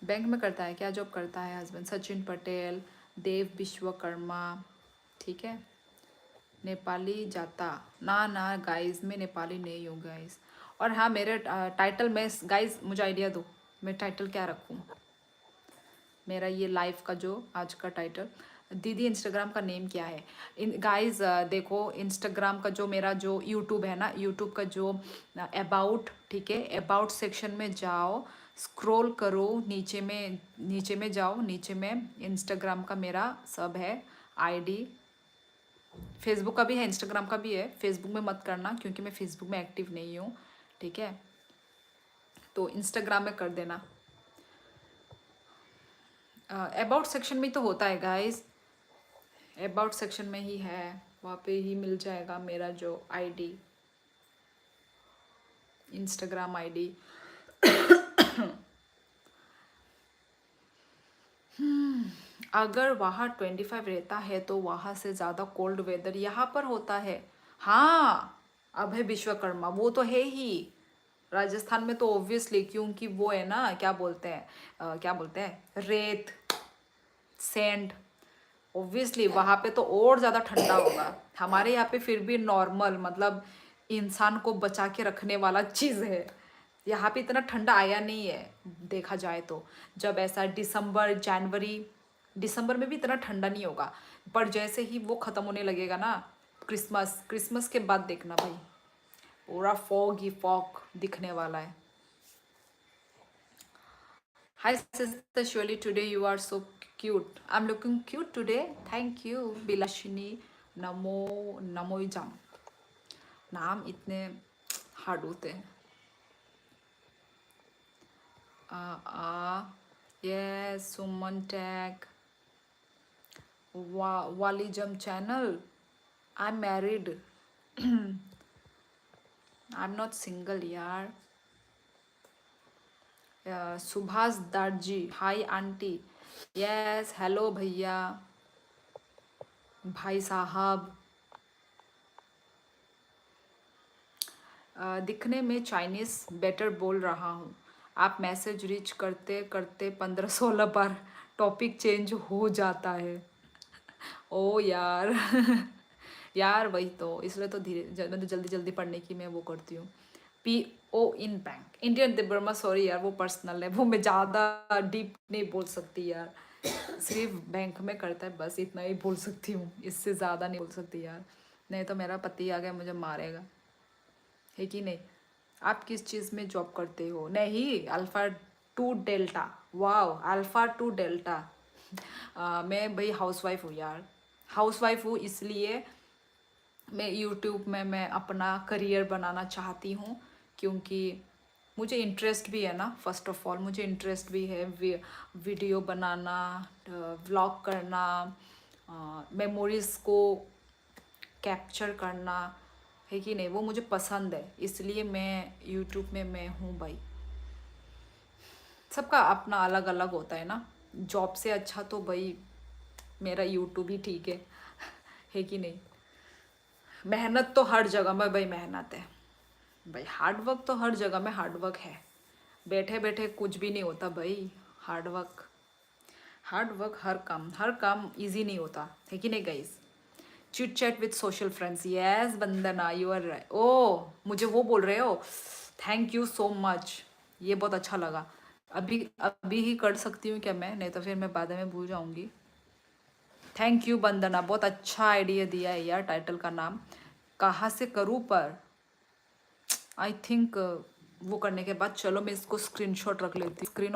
बैंक में करता है क्या जॉब करता है हस्बैंड? सचिन पटेल, देव विश्वकर्मा, ठीक है। नेपाली जाता ना ना गाइस, मैं नेपाली नहीं हूँ गाइस। और हाँ, मेरे टाइटल में गाइस मुझे आइडिया दो, मैं टाइटल क्या रखूँ? मेरा ये लाइव का जो आज का टाइटल, दीदी इंस्टाग्राम का नेम क्या है? गाइस देखो, इंस्टाग्राम का जो मेरा जो यूट्यूब है ना, यूट्यूब का जो अबाउट, ठीक है, अबाउट सेक्शन में जाओ, स्क्रॉल करो, नीचे में जाओ, नीचे में इंस्टाग्राम का मेरा सब है आईडी। फेसबुक का भी है, इंस्टाग्राम का भी है। फेसबुक में मत करना क्योंकि मैं फेसबुक में एक्टिव नहीं हूँ, ठीक है। तो इंस्टाग्राम में कर देना। अबाउट सेक्शन में तो होता है गाइस, अबाउट सेक्शन में ही है, वहाँ पे ही मिल जाएगा मेरा जो आईडी, इंस्टाग्राम आईडी। अगर वहाँ 25 रहता है तो वहाँ से ज़्यादा कोल्ड वेदर यहाँ पर होता है। हाँ, अभय विश्वकर्मा वो तो है ही राजस्थान में, तो ऑब्वियसली, क्योंकि वो है ना, क्या बोलते हैं, क्या बोलते हैं, रेत, सैंड, ऑब्वियसली वहाँ पे तो और ज़्यादा ठंडा होगा। हमारे यहाँ पे फिर भी नॉर्मल, मतलब इंसान को बचा के रखने वाला चीज़ है। यहाँ पे इतना ठंडा आया नहीं है देखा जाए तो। जब ऐसा दिसंबर जनवरी, दिसंबर में भी इतना ठंडा नहीं होगा, पर जैसे ही वो ख़त्म होने लगेगा ना, क्रिसमस के बाद देखना भाई, पूरा फॉग ही फॉग दिखने वाला है। Hi sister Shirley, today you are so cute. I'm looking cute today. Thank you. Bilashini Namoijam. नाम इतने हार्ड होते हैं। Yes, Suman Tag, Walijam channel. I'm married. I'm not single यार। Subhash Darji, hi aunty. Yes, hello भैया, भाई साहब। दिखने में चाइनीज़ बेटर बोल रहा हूँ। आप मैसेज रीच करते करते 15-16 बार टॉपिक चेंज हो जाता है। ओ यार यार वही तो, इसलिए तो मतलब जल्दी जल्दी पढ़ने की मैं वो करती हूँ। PO इन बैंक, इंडियन तिब्बर्मा, सॉरी यार वो पर्सनल है, वो मैं ज़्यादा डीप नहीं बोल सकती यार। सिर्फ बैंक में करता है बस, इतना ही बोल सकती हूँ, इससे ज़्यादा नहीं बोल सकती यार, नहीं तो मेरा पति आ गया मुझे मारेगा, है कि नहीं। आप किस चीज़ में जॉब करते हो? नहीं, alpha 2 delta wow, alpha two delta. मैं भाई हाउसवाइफ हूँ यार, हाउसवाइफ हूँ, इसलिए मैं यूट्यूब में मैं अपना करियर बनाना चाहती हूँ, क्योंकि मुझे इंटरेस्ट भी है ना। फर्स्ट ऑफ ऑल मुझे इंटरेस्ट भी है वीडियो बनाना, व्लॉग करना, मेमोरीज़ को कैप्चर करना, है कि नहीं, वो मुझे पसंद है, इसलिए मैं यूट्यूब में मैं हूँ भाई। सबका अपना अलग अलग होता है ना। जॉब से अच्छा तो भाई मेरा यूट्यूब ही ठीक है कि नहीं। मेहनत तो हर जगह में भाई मेहनत है भाई, हार्ड वर्क तो हर जगह में हार्ड वर्क है। बैठे बैठे कुछ भी नहीं होता भाई, हार्ड वर्क, हार्ड वर्क, हर काम इजी नहीं होता, है कि नहीं guys. Chit chat with social friends, yes Vandana, you are right. ओ, मुझे वो बोल रहे हो, थैंक यू सो मच, ये बहुत अच्छा लगा। अभी अभी ही कर सकती हूँ क्या मैं, नहीं तो फिर मैं बाद में भूल जाऊंगी। थैंक यू वंदना, बहुत अच्छा आइडिया दिया है यार टाइटल का नाम। कहाँ से करूँ पर आई थिंक वो करने के बाद, चलो मैं इसको स्क्रीनशॉट रख लेती हूँ। Screen,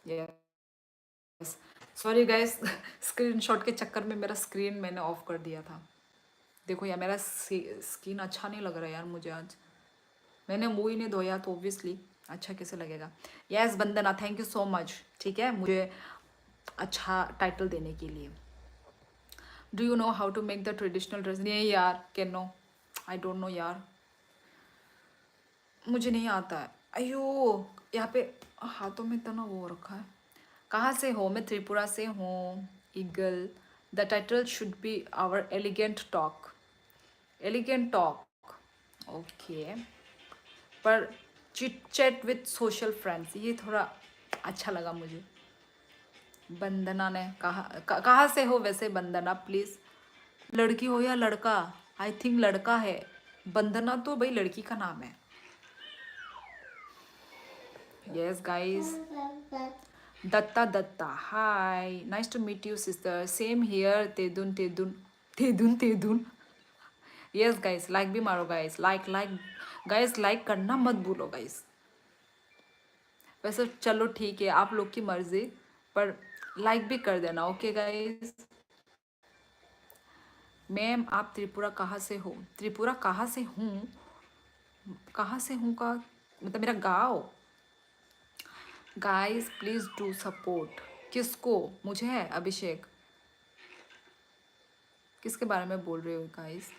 yes, sorry guys, screenshot के चक्कर में मेरा स्क्रीन मैंने ऑफ कर दिया था। देखो यार मेरा स्किन अच्छा नहीं लग रहा है यार मुझे आज, मैंने मुंह ही नहीं धोया तो ऑब्वियसली अच्छा कैसे लगेगा। Yes Vandana, thank you so much, ठीक है, मुझे अच्छा टाइटल देने के लिए। Do you know how to make the traditional dress? नहीं यार, can no, I don't know यार, मुझे नहीं आता है। अयो, यहाँ पे हाथों में इतना वो रखा है। कहाँ से हो? मैं त्रिपुरा से हूँ। Eagle, the title should be our elegant talk. Elegant talk, okay, पर chit chat with social friends, ये थोड़ा अच्छा लगा मुझे। वंदना ने कहाँ से हो वैसे वंदना, प्लीज़? लड़की हो या लड़का? आई थिंक लड़का है। वंदना तो भाई लड़की का नाम है। Yes guys, Datta Datta, hi, nice to meet you sister, same here, तेदुन तेदुन तेदुन तेदुन। यस गाइस, लाइक भी मारो guys, like like guys, like करना मत भूलो गाइस। वैसे चलो ठीक है, आप लोग की मर्जी, पर लाइक भी कर देना, ओके गाइस। मैम आप त्रिपुरा कहाँ से हो? त्रिपुरा कहाँ से हूँ, कहाँ से हूँ का मतलब मेरा गाँव। Guys please do support. किसको? मुझे है अभिषेक? किसके बारे में बोल रहे हो guys?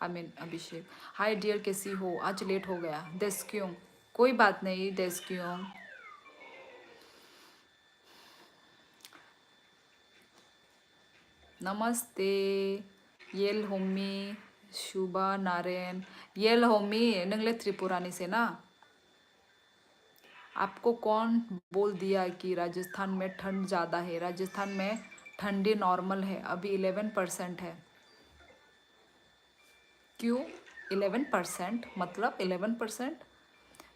I mean Abhishek. Hi dear, कैसी हो? आज लेट हो गया, देश क्यों? कोई बात नहीं, देश क्यों। नमस्ते येल होमी, शुभा नारायण। येल होमी नंगले त्रिपुरानी से ना। आपको कौन बोल दिया कि राजस्थान में ठंड ज़्यादा है? राजस्थान में ठंडी नॉर्मल है, अभी 11% है। क्यों 11%? मतलब 11%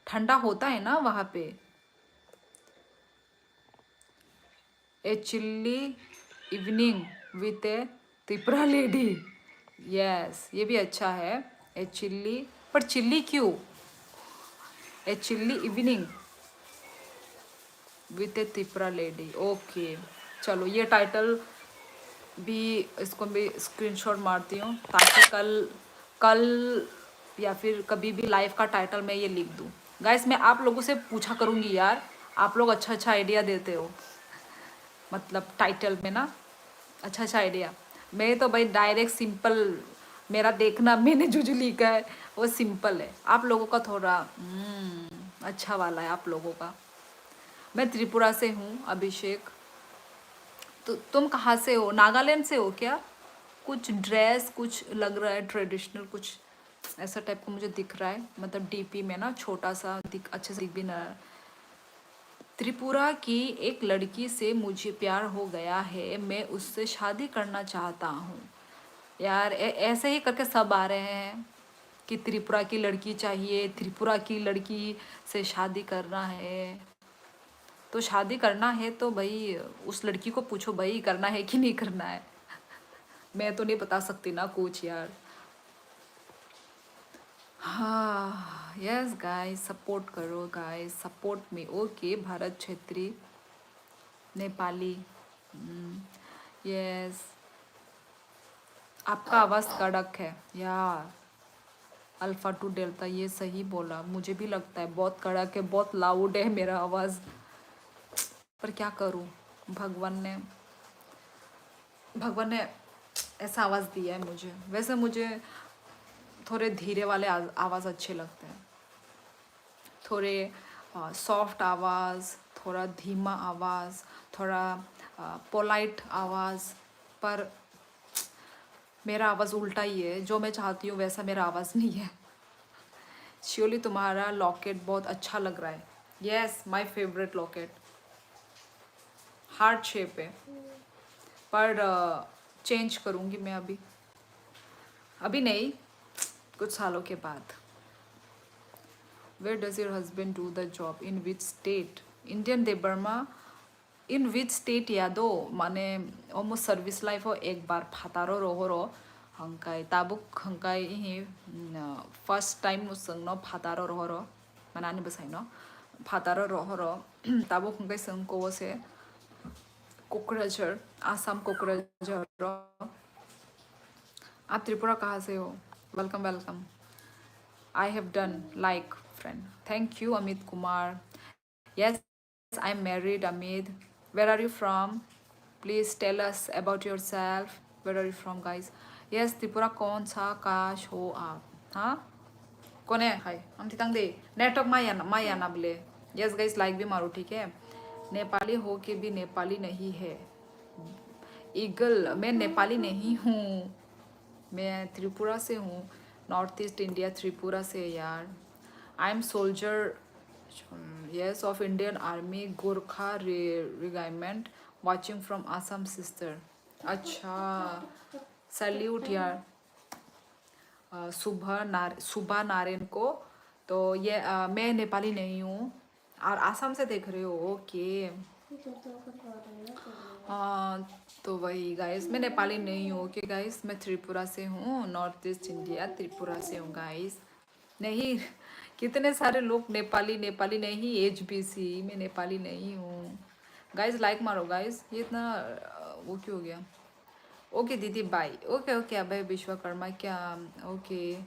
ठंडा होता है ना वहाँ पे। A chilly evening with a Tripura lady, yes ये भी अच्छा है। ए चिल्ली, पर चिल्ली क्यों? A chilly evening with a Tripura lady, okay. चलो ये टाइटल भी, इसको भी स्क्रीनशॉट मारती हूँ, ताकि कल कल या फिर कभी भी लाइव का टाइटल मैं ये लिख दूँ। गाइस मैं आप लोगों से पूछा करूँगी यार, आप लोग अच्छा अच्छा आइडिया देते हो, मतलब टाइटल में ना अच्छा अच्छा आइडिया। मैं तो भाई डायरेक्ट सिंपल, मेरा देखना मैंने जो जो लिखा है वो सिंपल है, आप लोगों का थोड़ा अच्छा वाला है आप लोगों का। मैं त्रिपुरा से हूँ अभिषेक। तो तुम कहाँ से हो? नागालैंड से हो क्या? कुछ ड्रेस कुछ लग रहा है ट्रेडिशनल, कुछ ऐसा टाइप का मुझे दिख रहा है, मतलब डीपी में ना छोटा सा दिख, अच्छे से दिख भी ना रहा है। त्रिपुरा की एक लड़की से मुझे प्यार हो गया है, मैं उससे शादी करना चाहता हूँ। यार ऐसे ही करके सब आ रहे हैं कि त्रिपुरा की लड़की चाहिए, त्रिपुरा की लड़की से शादी करना है। तो शादी करना है तो भाई उस लड़की को पूछो भाई करना है कि नहीं करना है। मैं तो नहीं बता सकती ना कुछ यार। हाँ यस गाइस, सपोर्ट करो guys, support me. Okay Bharat Chhetri Nepali, yes आपका आवाज़ कड़क है यार। अल्फा टू डेल्टा, ये सही बोला, मुझे भी लगता है बहुत कड़क है, बहुत लाउड है मेरा आवाज़, पर क्या करूँ, भगवान ने भगवान ने ऐसा आवाज़ दिया है मुझे। वैसे मुझे थोड़े धीरे वाले आवाज़ अच्छे लगते हैं, थोड़े सॉफ्ट आवाज़, थोड़ा धीमा आवाज़, थोड़ा पोलाइट आवाज़। पर मेरा आवाज़ उल्टा ही है, जो मैं चाहती हूँ वैसा मेरा आवाज़ नहीं है। श्योरली तुम्हारा लॉकेट बहुत अच्छा लग रहा है। Yes my favourite locket, heart shape है, पर चेंज करूँगी मैं अभी, अभी नहीं, कुछ सालों के बाद। Where does your husband do the job, in which state? Indian Debbarma, in which state यादो माने अलमोस्ट सर्विस लाइफ हो एक बार फातारो रहो हंकाय ताबुक हंकाय इहि फर्स्ट टाइम मुसंग न फातारो रहो मानानि बसाय न फातारो रहो ताबुक हंकाय संको से कोकराझार, आसाम कोकराझार। आप त्रिपुरा कहाँ से हो? Welcome welcome. I have done like friend, thank you Amit Kumar. Yes, I'm married, Amit. Where are you from? Please tell us about yourself. Where are you from, guys? Yes, Tripura कौन सा काश हो आप? हाँ? कौन है? हाय, हम तितंग दे। नेटवर्क माया ना बोले। Yes, guys, लाइक भी मारो, ठीक है? नेपाली हो के भी नेपाली नहीं है। ईगल, मैं नेपाली नहीं हूँ। मैं त्रिपुरा से हूँ, नॉर्थ ईस्ट इंडिया, त्रिपुरा से यार। I am soldier, yes, of Indian Army Gorkha Regiment, watching from Assam sister. अच्छा, सल्यूट यार सुबह नारायण को। तो ये मैं नेपाली नहीं हूँ और आसाम से देख रहे हो, ओके। हाँ तो वही गाइस, मैं नेपाली नहीं हूँ, ओके गाइस, मैं त्रिपुरा से हूँ, नॉर्थ ईस्ट इंडिया, त्रिपुरा से हूँ गाइस। नहीं, कितने सारे लोग नेपाली नेपाली नहीं, HBC मैं नेपाली नहीं हूँ गाइस। लाइक मारो गाइस, ये इतना वो क्यों हो गया? ओके दीदी बाय, ओके ओके अभय विश्वकर्मा क्या, ओके।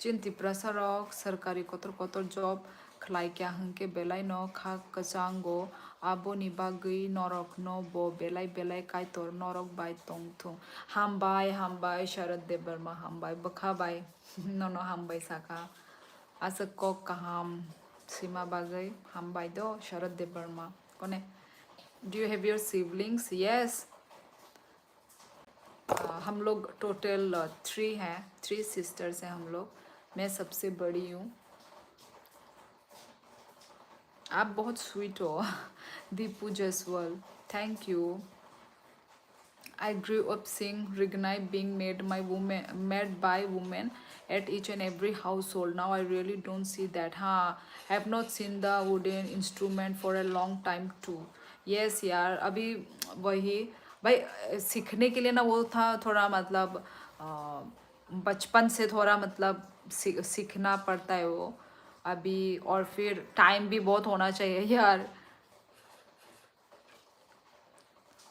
चिंती प्रसारक सरकारी कतर जब खलाय क्या हंके बेलाय न खा कचांगो आबोनि बागै नरक न बो बेलाय बेलाय कायतर नरक बाय तंग थुं हामबाय शरद देव वर्मा हामबाय बखाबाय न हामबाय साका आसक कक काहाम सीमा बागै हामबाय दो शरद देव वर्मा कोने। Do you have your siblings? Yes, हम लोग टोटल 3 हैं, 3 सिस्टर्स हैं हम लोग, मैं सबसे बड़ी हूँ। आप बहुत स्वीट हो Deepu Jaswal, thank you. I grew up seeing Rignai being made by women at each and every household. Now I really don't see that. हाँ, have not seen the wooden instrument for a long time too. Yes यार, अभी वही भाई सीखने के लिए ना वो था थोड़ा, मतलब बचपन से थोड़ा मतलब सीखना पड़ता है वो अभी, और फिर टाइम भी बहुत होना चाहिए यार।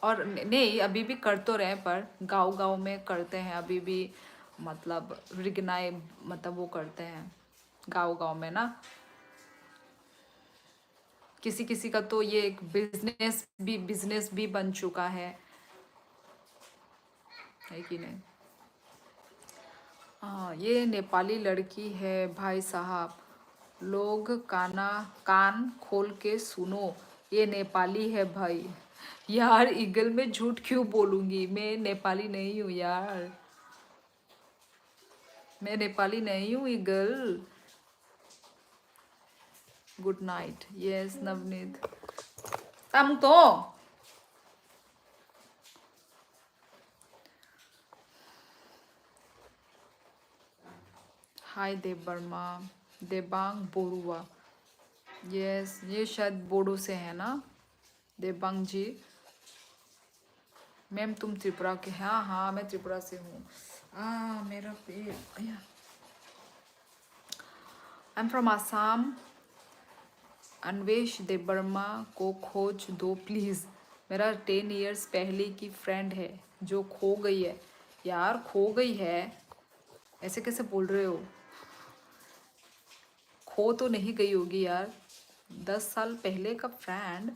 और नहीं, अभी भी कर तो रहे, पर गांव गांव में करते हैं अभी भी, मतलब रिगनाई मतलब वो करते हैं गांव गांव में ना। किसी किसी का तो ये एक बिजनेस भी बन चुका है कि नहीं? हाँ, ये नेपाली लड़की है भाई साहब, लोग कान खोल के सुनो, ये नेपाली है भाई। यार ईगल में झूठ क्यों बोलूंगी, मैं नेपाली नहीं हूँ यार, मैं नेपाली नहीं हूँ eagle. Good night, yes Navneet तम तो हाय देव वर्मा, देबांग बोरुआ, यस ये शायद बोडो से है ना देबांग जी। मैम तुम त्रिपुरा के? हाँ हाँ मैं त्रिपुरा से हूँ। मेरा पेट, I am from Assam. Anvesh Debbarma को खोज दो प्लीज़। मेरा 10 इयर्स पहले की फ्रेंड है जो खो गई है। यार खो गई है, ऐसे कैसे बोल रहे हो? खो तो नहीं गई होगी यार, 10 साल पहले का फ्रेंड।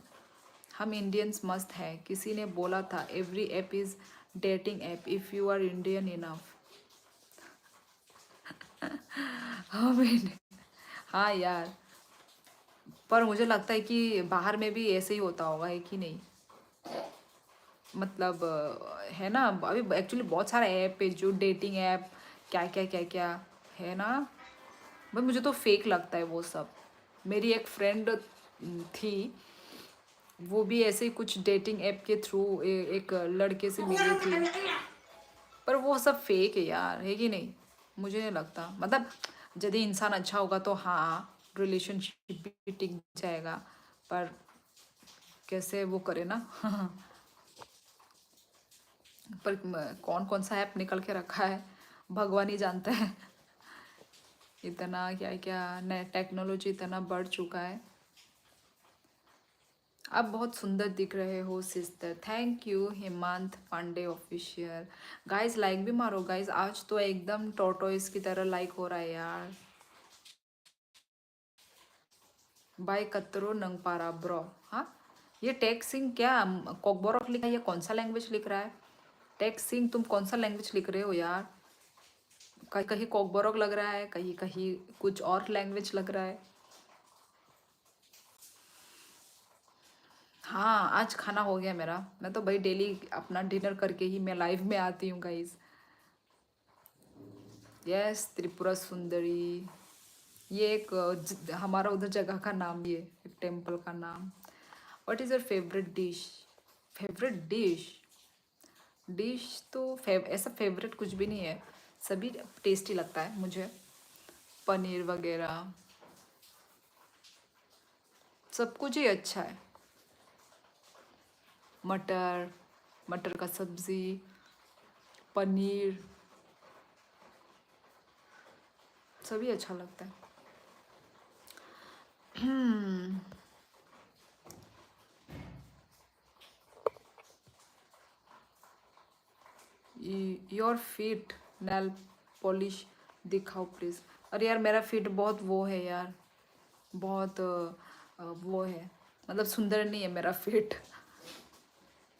हम इंडियंस मस्त है, किसी ने बोला था every app is dating app if you are Indian enough. हाँ यार, पर मुझे लगता है कि बाहर में भी ऐसे ही होता होगा, है कि नहीं? मतलब है ना, अभी एक्चुअली बहुत सारा ऐप है जो डेटिंग ऐप, क्या क्या है ना। भाई मुझे तो फेक लगता है वो सब। मेरी एक फ्रेंड थी, वो भी ऐसे ही कुछ डेटिंग ऐप के थ्रू एक लड़के से मिली थी, पर वो सब फेक है यार, है कि नहीं? मुझे नहीं लगता, मतलब यदि इंसान अच्छा होगा तो हाँ रिलेशनशिप भी टिक जाएगा, पर कैसे वो करे ना। पर कौन कौन सा ऐप निकल के रखा है भगवान ही जानता है। इतना क्या क्या नया टेक्नोलॉजी इतना बढ़ चुका है। आप बहुत सुंदर दिख रहे हो sister, thank you Hemant Pandey official. Guys like भी मारो गाइस, आज तो एकदम टोटोइस की तरह लाइक हो रहा है यार। बाय कतरो नंगपारा ब्रो। हाँ, ये टेक सिंह क्या कॉकबोरक लिखा है, ये कौन सा लैंग्वेज लिख रहा है? टेक सिंह तुम कौन सा लैंग्वेज लिख रहे हो यार? कहीं कहीं कॉकबोरक लग रहा है, कहीं कहीं कुछ और लैंग्वेज लग रहा है। हाँ आज खाना हो गया मेरा, मैं तो भाई डेली अपना डिनर करके ही मैं लाइव में आती हूँ गाइज। यस त्रिपुरा सुंदरी, ये एक हमारा उधर जगह का नाम भी है, एक टेम्पल का नाम। What is your favourite dish? Favourite dish? Dish तो ऐसा फेवरेट कुछ भी नहीं है, सभी टेस्टी लगता है मुझे। पनीर वगैरह सब कुछ ही अच्छा है। मटर, मटर का सब्जी, पनीर, सभी अच्छा लगता है। योर फीट नेल पॉलिश दिखाओ प्लीज़। अरे यार मेरा फीट बहुत वो है यार, बहुत वो है, मतलब सुंदर नहीं है मेरा फीट।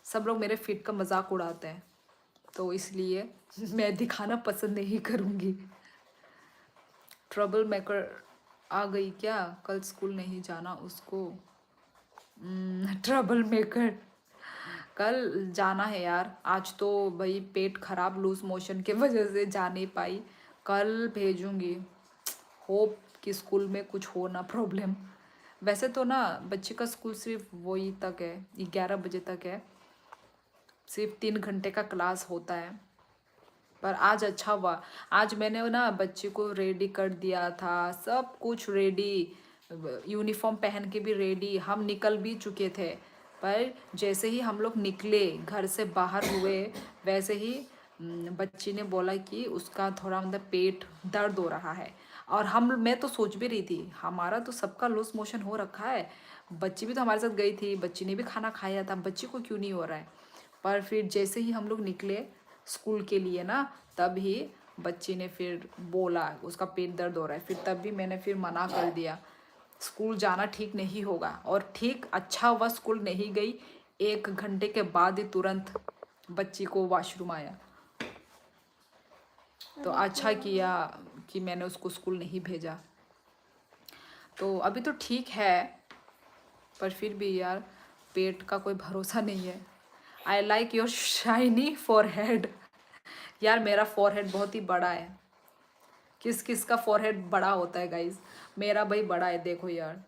सब लोग मेरे फीट का मजाक उड़ाते हैं, तो इसलिए मैं दिखाना पसंद नहीं करूँगी। ट्रबल मेकर आ गई क्या? कल स्कूल नहीं जाना उसको। ट्रबल मेकर कल जाना है यार, आज तो भाई पेट खराब लूज मोशन के वजह से जा नहीं पाई, कल भेजूंगी। होप कि स्कूल में कुछ हो ना प्रॉब्लम। वैसे तो ना बच्चे का स्कूल सिर्फ वही तक है, 11 बजे तक है, सिर्फ 3 घंटे का क्लास होता है। पर आज अच्छा हुआ, आज मैंने ना बच्चे को रेडी कर दिया था, सब कुछ रेडी, यूनिफॉर्म पहन के भी रेडी, हम निकल भी चुके थे। पर जैसे ही हम लोग निकले घर से बाहर हुए, वैसे ही बच्ची ने बोला कि उसका थोड़ा मतलब पेट दर्द हो रहा है। और मैं तो सोच भी रही थी हमारा तो सबका लूज मोशन हो रखा है, बच्ची भी तो हमारे साथ गई थी, बच्ची ने भी खाना खाया था, बच्ची को क्यों नहीं हो रहा है? पर फिर जैसे ही हम लोग निकले स्कूल के लिए ना, तब ही बच्ची ने फिर बोला उसका पेट दर्द हो रहा है, फिर तब भी मैंने फिर मना कर दिया, स्कूल जाना ठीक नहीं होगा। और ठीक अच्छा हुआ स्कूल नहीं गई, 1 घंटे के बाद ही तुरंत बच्ची को वॉशरूम आया, तो अच्छा किया कि मैंने उसको स्कूल नहीं भेजा। तो अभी तो ठीक है, पर फिर भी यार पेट का कोई भरोसा नहीं है। I like your shiny forehead. यार मेरा फॉरहेड बहुत ही बड़ा है, किस किस का फॉरहेड बड़ा होता है गाइज, मेरा भाई बड़ा है, देखो यार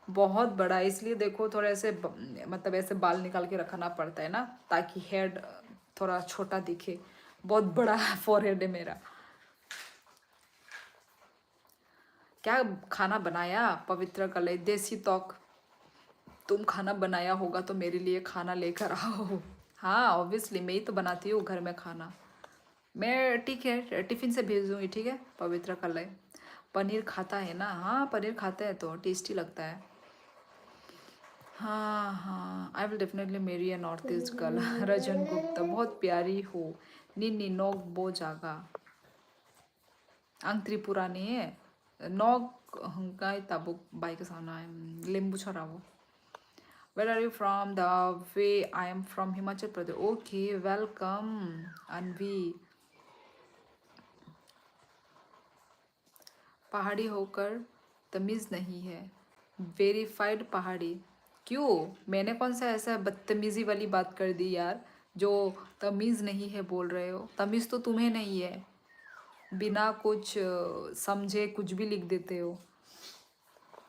बहुत बड़ा है, इसलिए देखो थोड़ा ऐसे मतलब ऐसे बाल निकाल के रखना पड़ता है ना, ताकि हेड थोड़ा छोटा दिखे। बहुत बड़ा फॉरहेड है मेरा। क्या खाना बनाया पवित्र कले? देसी तौक। तुम खाना बनाया होगा तो मेरे लिए खाना लेकर आओ। हाँ ऑब्वियसली मैं ही तो बनाती हूँ घर में खाना, मैं ठीक है टिफिन से भेज दूंगी, ठीक है। पवित्र कलय पनीर खाता है ना? हाँ पनीर खाता है तो टेस्टी लगता है। हाँ हाँ, आई विल डेफिनेटली मेरी अ नॉर्थ ईस्ट गर्ल। रजन गुप्ता बहुत प्यारी हो। निन्नी नोक बो जागा ang त्रिपुरा नहीं है नोक हंकाई ताबुक बाइक सामना है लिंबू छरावो। Where are you from? The way I am from Himachal Pradesh. Okay, welcome, Anvi. पहाड़ी होकर तमीज़ नहीं है। वेरीफाइड पहाड़ी। क्यों? मैंने कौन सा ऐसा बदतमीज़ी वाली बात कर दी यार जो तमीज़ नहीं है बोल रहे हो? तमीज़ तो तुम्हें नहीं है, बिना कुछ समझे कुछ भी लिख देते हो।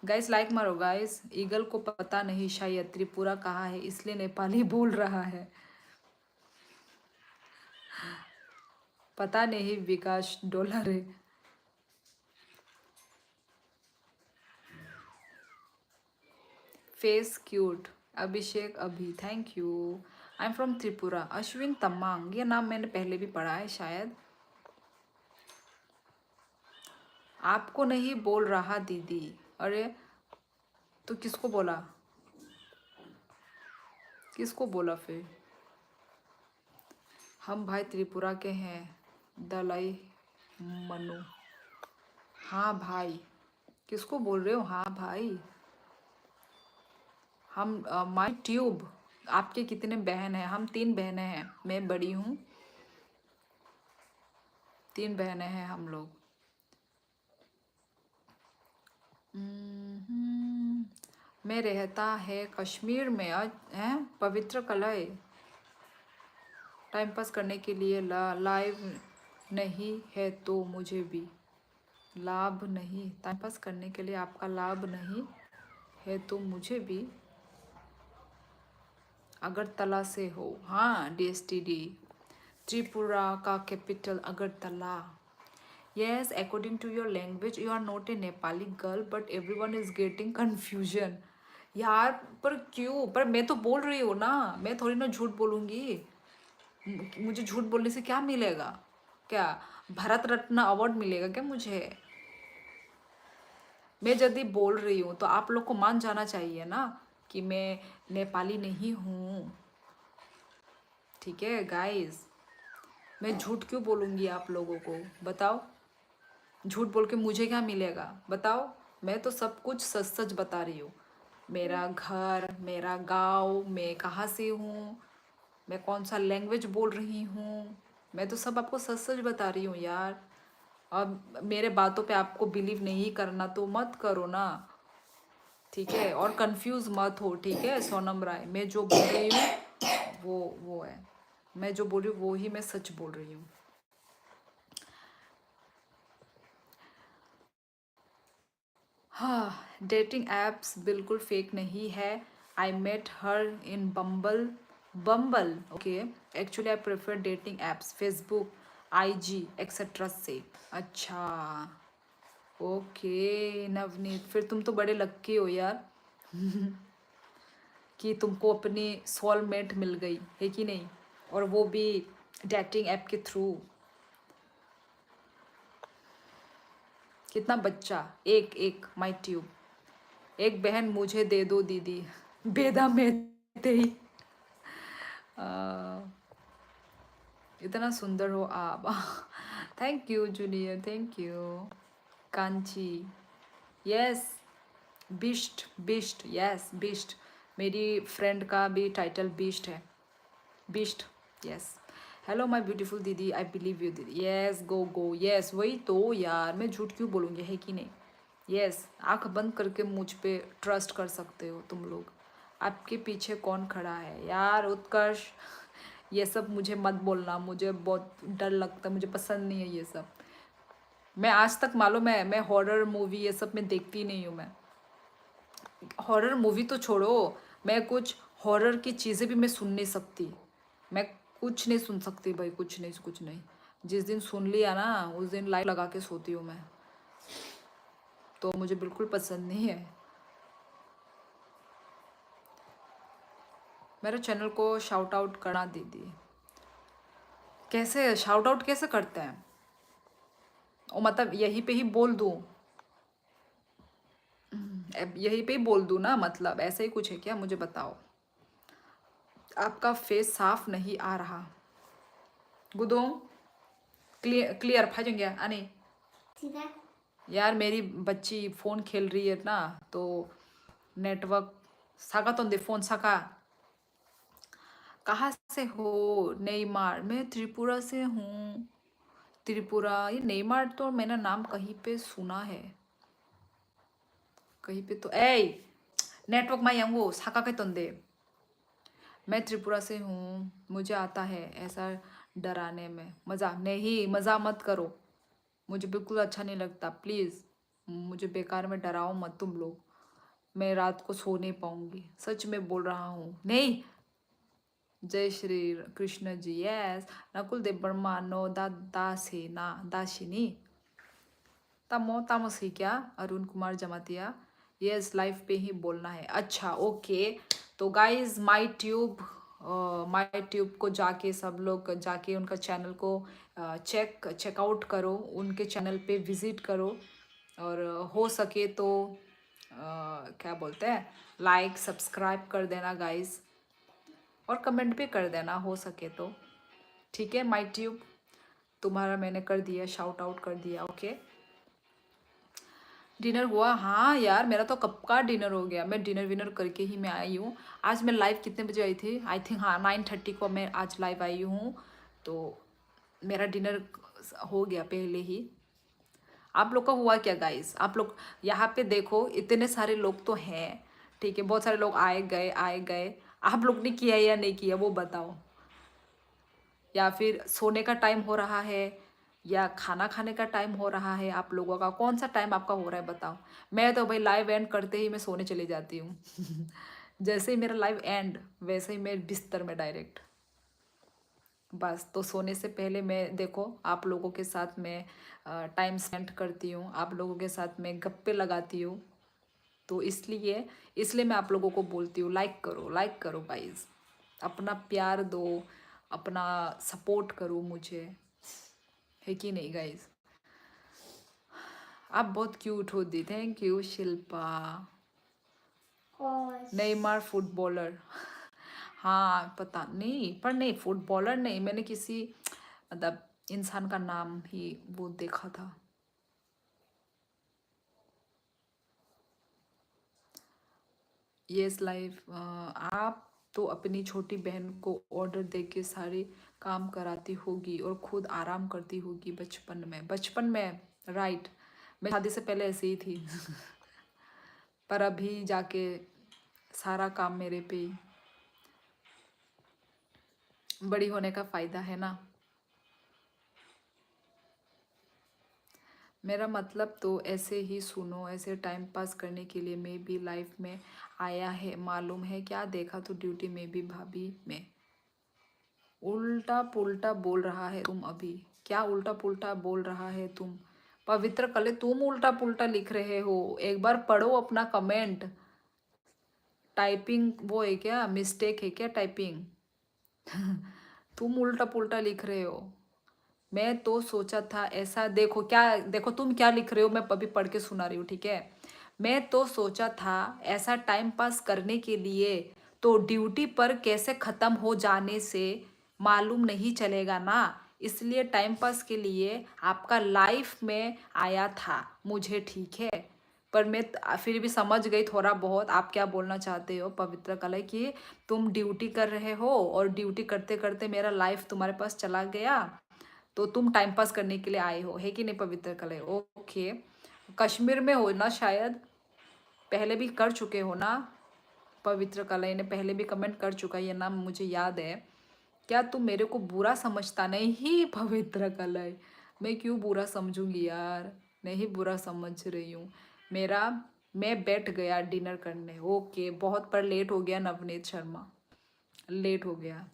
गाइस लाइक मारो गाइस। ईगल को पता नहीं शायद त्रिपुरा कहाँ है इसलिए नेपाली बोल रहा है। पता नहीं विकास डॉलर है। फेस क्यूट अभिषेक अभी thank you. I am from Tripura Ashwin Tamang, ये नाम मैंने पहले भी पढ़ा है शायद। आपको नहीं बोल रहा दीदी। अरे तो किसको बोला? किसको बोला फिर? हम भाई त्रिपुरा के हैं दलाई मनु। हाँ भाई किसको बोल रहे हो? हाँ भाई हम माई ट्यूब। आपके कितने बहन हैं? हम 3 बहनें हैं, मैं बड़ी हूँ। 3 बहनें हैं हम लोग। मैं रहता है कश्मीर में। है पवित्र कलय टाइम पास करने के लिए लाइव नहीं है तो मुझे भी लाभ नहीं। टाइम पास करने के लिए आपका लाभ नहीं है तो मुझे भी। अगरतला से हो? हाँ DSTD त्रिपुरा का capital Agartala. Yes, according to your language, you are not a Nepali girl, but everyone is getting confusion. यार पर क्यों? पर मैं तो बोल रही हूँ ना, मैं थोड़ी ना झूठ बोलूँगी। मुझे झूठ बोलने से क्या मिलेगा? क्या भारत रत्न अवार्ड मिलेगा क्या मुझे? मैं यदि बोल रही हूँ तो आप लोग को मान जाना चाहिए ना कि मैं नेपाली नहीं हूँ। ठीक है गाइस, मैं झूठ क्यों बोलूँगी आप लोगों को? बताओ, झूठ बोल के मुझे क्या मिलेगा? बताओ। मैं तो सब कुछ सच सच बता रही हूँ। मेरा घर, मेरा गांव, मैं कहाँ से हूँ, मैं कौन सा लैंग्वेज बोल रही हूँ, मैं तो सब आपको सच सच बता रही हूँ यार। अब मेरे बातों पे आपको बिलीव नहीं करना तो मत करो ना, ठीक है। और कंफ्यूज मत हो, ठीक है सोनम राय। मैं जो बोल रही हूँ वो है, मैं जो बोल रही हूँ वो ही मैं सच बोल रही हूँ। हाँ, डेटिंग एप्स बिल्कुल फेक नहीं है। I met her in Bumble okay. Actually I prefer dating apps Facebook IG etcetera से। अच्छा ओके नवनीत, फिर तुम तो बड़े लक्की हो यार कि तुमको अपनी सोलमेट मिल गई है कि नहीं, और वो भी डेटिंग ऐप के थ्रू। कितना बच्चा? एक माई ट्यूब। एक बहन मुझे दे दो दीदी बेदा में थे ही। इतना सुंदर हो आप thank you junior, thank you. Kanchi yes, Bisht Bisht yes Bisht. मेरी फ्रेंड का भी टाइटल बिस्ट है, Bisht yes. Hello my beautiful दीदी, आई बिलीव यू दीदी। यस गो गो यस, वही तो यार, मैं झूठ क्यों बोलूँगी, है कि नहीं? यस, आंख बंद करके मुझ पे ट्रस्ट कर सकते हो तुम लोग। आपके पीछे कौन खड़ा है यार? उत्कर्ष, ये सब मुझे मत बोलना, मुझे बहुत डर लगता है, मुझे पसंद नहीं है ये सब। मैं आज तक मालूम है, मैं हॉरर मूवी ये सब मैं देखती नहीं हूँ। मैं हॉरर मूवी तो छोड़ो, मैं कुछ हॉरर की चीज़ें भी मैं सुन नहीं सकती। मैं कुछ नहीं सुन सकती भाई, कुछ नहीं कुछ नहीं। जिस दिन सुन लिया ना उस दिन लाइट लगा के सोती हूँ मैं, तो मुझे बिल्कुल पसंद नहीं है। मेरे चैनल को शाउट आउट करना दीदी। कैसे शाउट आउट कैसे करते हैं? ओ मतलब यहीं पे ही बोल दूं? यहीं पे ही बोल दूं ना, मतलब ऐसा ही कुछ है क्या? मुझे बताओ। आपका फेस साफ नहीं आ रहा। गुदों क्लियर क्लियर फाजेंगे आने। सीधा यार मेरी बच्ची फोन खेल रही है ना, तो नेटवर्क साका तो दे फोन साका। कहाँ से हो? नेईमार, मैं त्रिपुरा से हूँ। त्रिपुरा, ये नेईमार तो मैंने नाम कहीं पे सुना है, कहीं पे तो। ए नेटवर्क में वो साका के तंदे। मैं त्रिपुरा से हूँ, मुझे आता है ऐसा डराने में। मजा नहीं, मजा मत करो, मुझे बिल्कुल अच्छा नहीं लगता। प्लीज़ मुझे बेकार में डराओ मत तुम लोग, मैं रात को सो नहीं पाऊंगी, सच में बोल रहा हूँ। नहीं। जय श्री कृष्ण जी। यस। नकुल देव वर्मा नो दासे ना दाशिनी तमो तामसी क्या? अरुण कुमार जमातिया। यस, लाइव पे ही बोलना है। अच्छा ओके। तो गाइज माई ट्यूब को जाके सब लोग जाके उनका चैनल को चेकआउट करो, उनके चैनल पे विजिट करो, और हो सके तो क्या बोलते हैं, लाइक सब्सक्राइब कर देना गाइज, और कमेंट भी कर देना हो सके तो। ठीक है माई ट्यूब, तुम्हारा मैंने कर दिया, शाउट आउट कर दिया। ओके। डिनर हुआ? हाँ यार, मेरा तो कब का डिनर हो गया, मैं डिनर विनर करके ही मैं आई हूँ। आज मैं लाइव कितने बजे आई थी? आई थिंक हाँ 9:30 को मैं आज लाइव आई हूँ, तो मेरा डिनर हो गया पहले ही। आप लोग का हुआ क्या गाइस? आप लोग यहाँ पे देखो, इतने सारे लोग तो हैं, ठीक है, बहुत सारे लोग आए गए आए गए। आप लोग ने किया या नहीं किया वो बताओ, या फिर सोने का टाइम हो रहा है, या खाना खाने का टाइम हो रहा है? आप लोगों का कौन सा टाइम आपका हो रहा है बताओ। मैं तो भाई लाइव एंड करते ही मैं सोने चली जाती हूँ। जैसे ही मेरा लाइव एंड, वैसे ही मैं बिस्तर में डायरेक्ट, बस। तो सोने से पहले मैं देखो आप लोगों के साथ मैं टाइम स्पेंड करती हूँ, आप लोगों के साथ मैं गप्पे लगाती हूँ। तो इसलिए इसलिए मैं आप लोगों को बोलती हूँ, लाइक करो गाइज, अपना प्यार दो, अपना सपोर्ट करो मुझे, है कि नहीं गाइज? आप बहुत क्यूट हो दी, thank you Shilpa. Neymar footballer? हाँ पता नहीं, पर नहीं फुटबॉलर नहीं, मैंने किसी मतलब इंसान का नाम ही वो देखा था। Yes life. आप तो अपनी छोटी बहन को ऑर्डर दे के सारे काम कराती होगी और खुद आराम करती होगी बचपन में राइट। मैं शादी से पहले ऐसे ही थी। पर अभी जाके सारा काम मेरे पे ही। बड़ी होने का फायदा है ना। मेरा मतलब तो ऐसे ही सुनो, ऐसे टाइम पास करने के लिए मैं भी लाइफ में आया है, मालूम है क्या? देखा तो ड्यूटी में भी भाभी में उल्टा पुल्टा बोल रहा है तुम अभी। क्या उल्टा पुल्टा बोल रहा है तुम? पवित्र कले तुम उल्टा पुल्टा लिख रहे हो, एक बार पढ़ो अपना कमेंट। टाइपिंग वो है क्या, मिस्टेक है क्या टाइपिंग? तुम उल्टा पुल्टा लिख रहे हो। मैं तो सोचा था ऐसा, देखो क्या, देखो तुम क्या लिख रहे हो, मैं अभी पढ़ के सुना रही हूँ, ठीक है। मैं तो सोचा था ऐसा टाइम पास करने के लिए, तो ड्यूटी पर कैसे खत्म हो जाने से मालूम नहीं चलेगा ना, इसलिए टाइम पास के लिए आपका लाइफ में आया था मुझे, ठीक है। पर मैं फिर भी समझ गई थोड़ा बहुत आप क्या बोलना चाहते हो पवित्र कला, कि तुम ड्यूटी कर रहे हो और ड्यूटी करते करते मेरा लाइफ तुम्हारे पास चला गया, तो तुम टाइम पास करने के लिए आए हो, है कि नहीं पवित्र कलर? ओके। कश्मीर में हो ना शायद, पहले भी कर चुके हो ना पवित्र कलर ने, पहले भी कमेंट कर चुका है, ये नाम मुझे याद है। क्या तुम मेरे को बुरा समझता? नहीं पवित्र कलर, मैं क्यों बुरा समझूंगी यार, नहीं बुरा समझ रही हूँ। मेरा मैं बैठ गया डिनर करने। ओके, बहुत पर लेट हो गया नवनीत शर्मा, लेट हो गया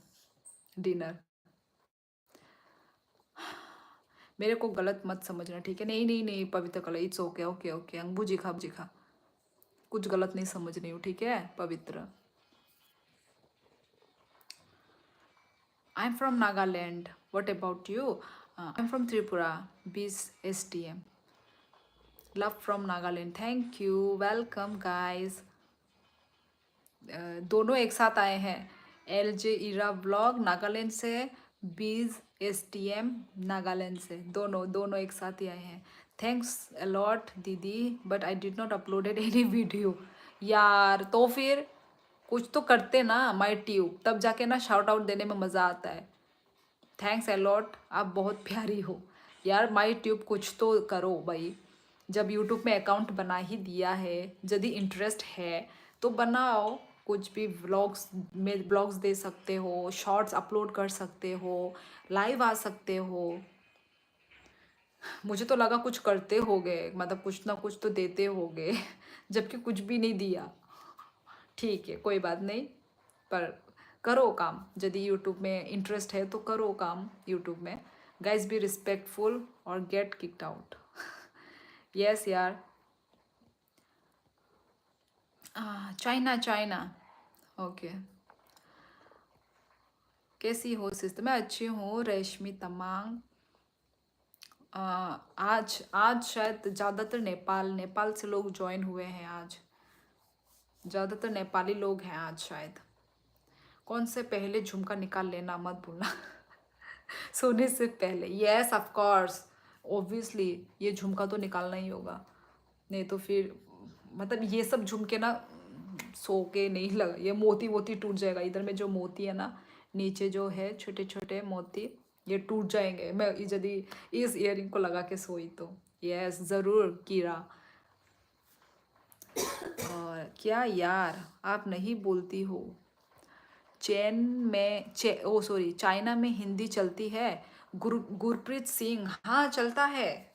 डिनर। मेरे को गलत मत समझना, ठीक है? नहीं नहीं नहीं Pavitra colour, it's okay okay okay. Ambu ji खा कुछ गलत नहीं समझ रही हूँ, ठीक है पवित्र। I'm from Nagaland. What about you? I'm from Tripura. Biz STM. Love from Nagaland. Thank you. Welcome, guys. दोनों एक साथ आए हैं. LJ इरा ब्लॉग नागालैंड से, बीज STM नागालैंड से. दोनों दोनों एक साथ ही आए हैं. थैंक्स अलॉट दीदी, but I did not uploaded any video. यार तो फिर कुछ तो करते ना माई ट्यूब, तब जाके ना शाउट आउट देने में मज़ा आता है. थैंक्स अलॉट, आप बहुत प्यारी हो यार. माई ट्यूब कुछ तो करो भाई. जब यूट्यूब में अकाउंट बना ही दिया है, यदि इंटरेस्ट है तो बनाओ. कुछ भी व्लॉग्स में ब्लॉग्स दे सकते हो, शॉर्ट्स अपलोड कर सकते हो, लाइव आ सकते हो. मुझे तो लगा कुछ करते होगे, मतलब कुछ ना कुछ तो देते होगे जबकि कुछ भी नहीं दिया. ठीक है, कोई बात नहीं, पर करो काम. यदि यूट्यूब में इंटरेस्ट है तो करो काम यूट्यूब में. गाइज बी रिस्पेक्टफुल और गेट किक्ड आउट. यस यार. China China. ओके. कैसी हो सिस्टर? मैं अच्छी हूँ. रेशमी तमांग. आज आज शायद ज़्यादातर नेपाल से लोग ज्वाइन हुए हैं आज. ज़्यादातर नेपाली लोग हैं आज शायद. कौन से पहले झुमका निकाल लेना मत भूलना सोने से पहले. यस ऑफ कोर्स, ऑब्वियसली ये झुमका तो निकालना ही होगा. नहीं तो फिर मतलब ये सब झुमके ना सो के नहीं लगा, ये मोती वोती टूट जाएगा. इधर में जो मोती है ना, नीचे जो है छोटे छोटे मोती, ये टूट जाएंगे मैं यदि इस इयररिंग को लगा के सोई तो. यस ज़रूर कीरा. और क्या यार, आप नहीं बोलती हो. चाइना में हिंदी चलती है. गुरप्रीत सिंह, हाँ चलता है.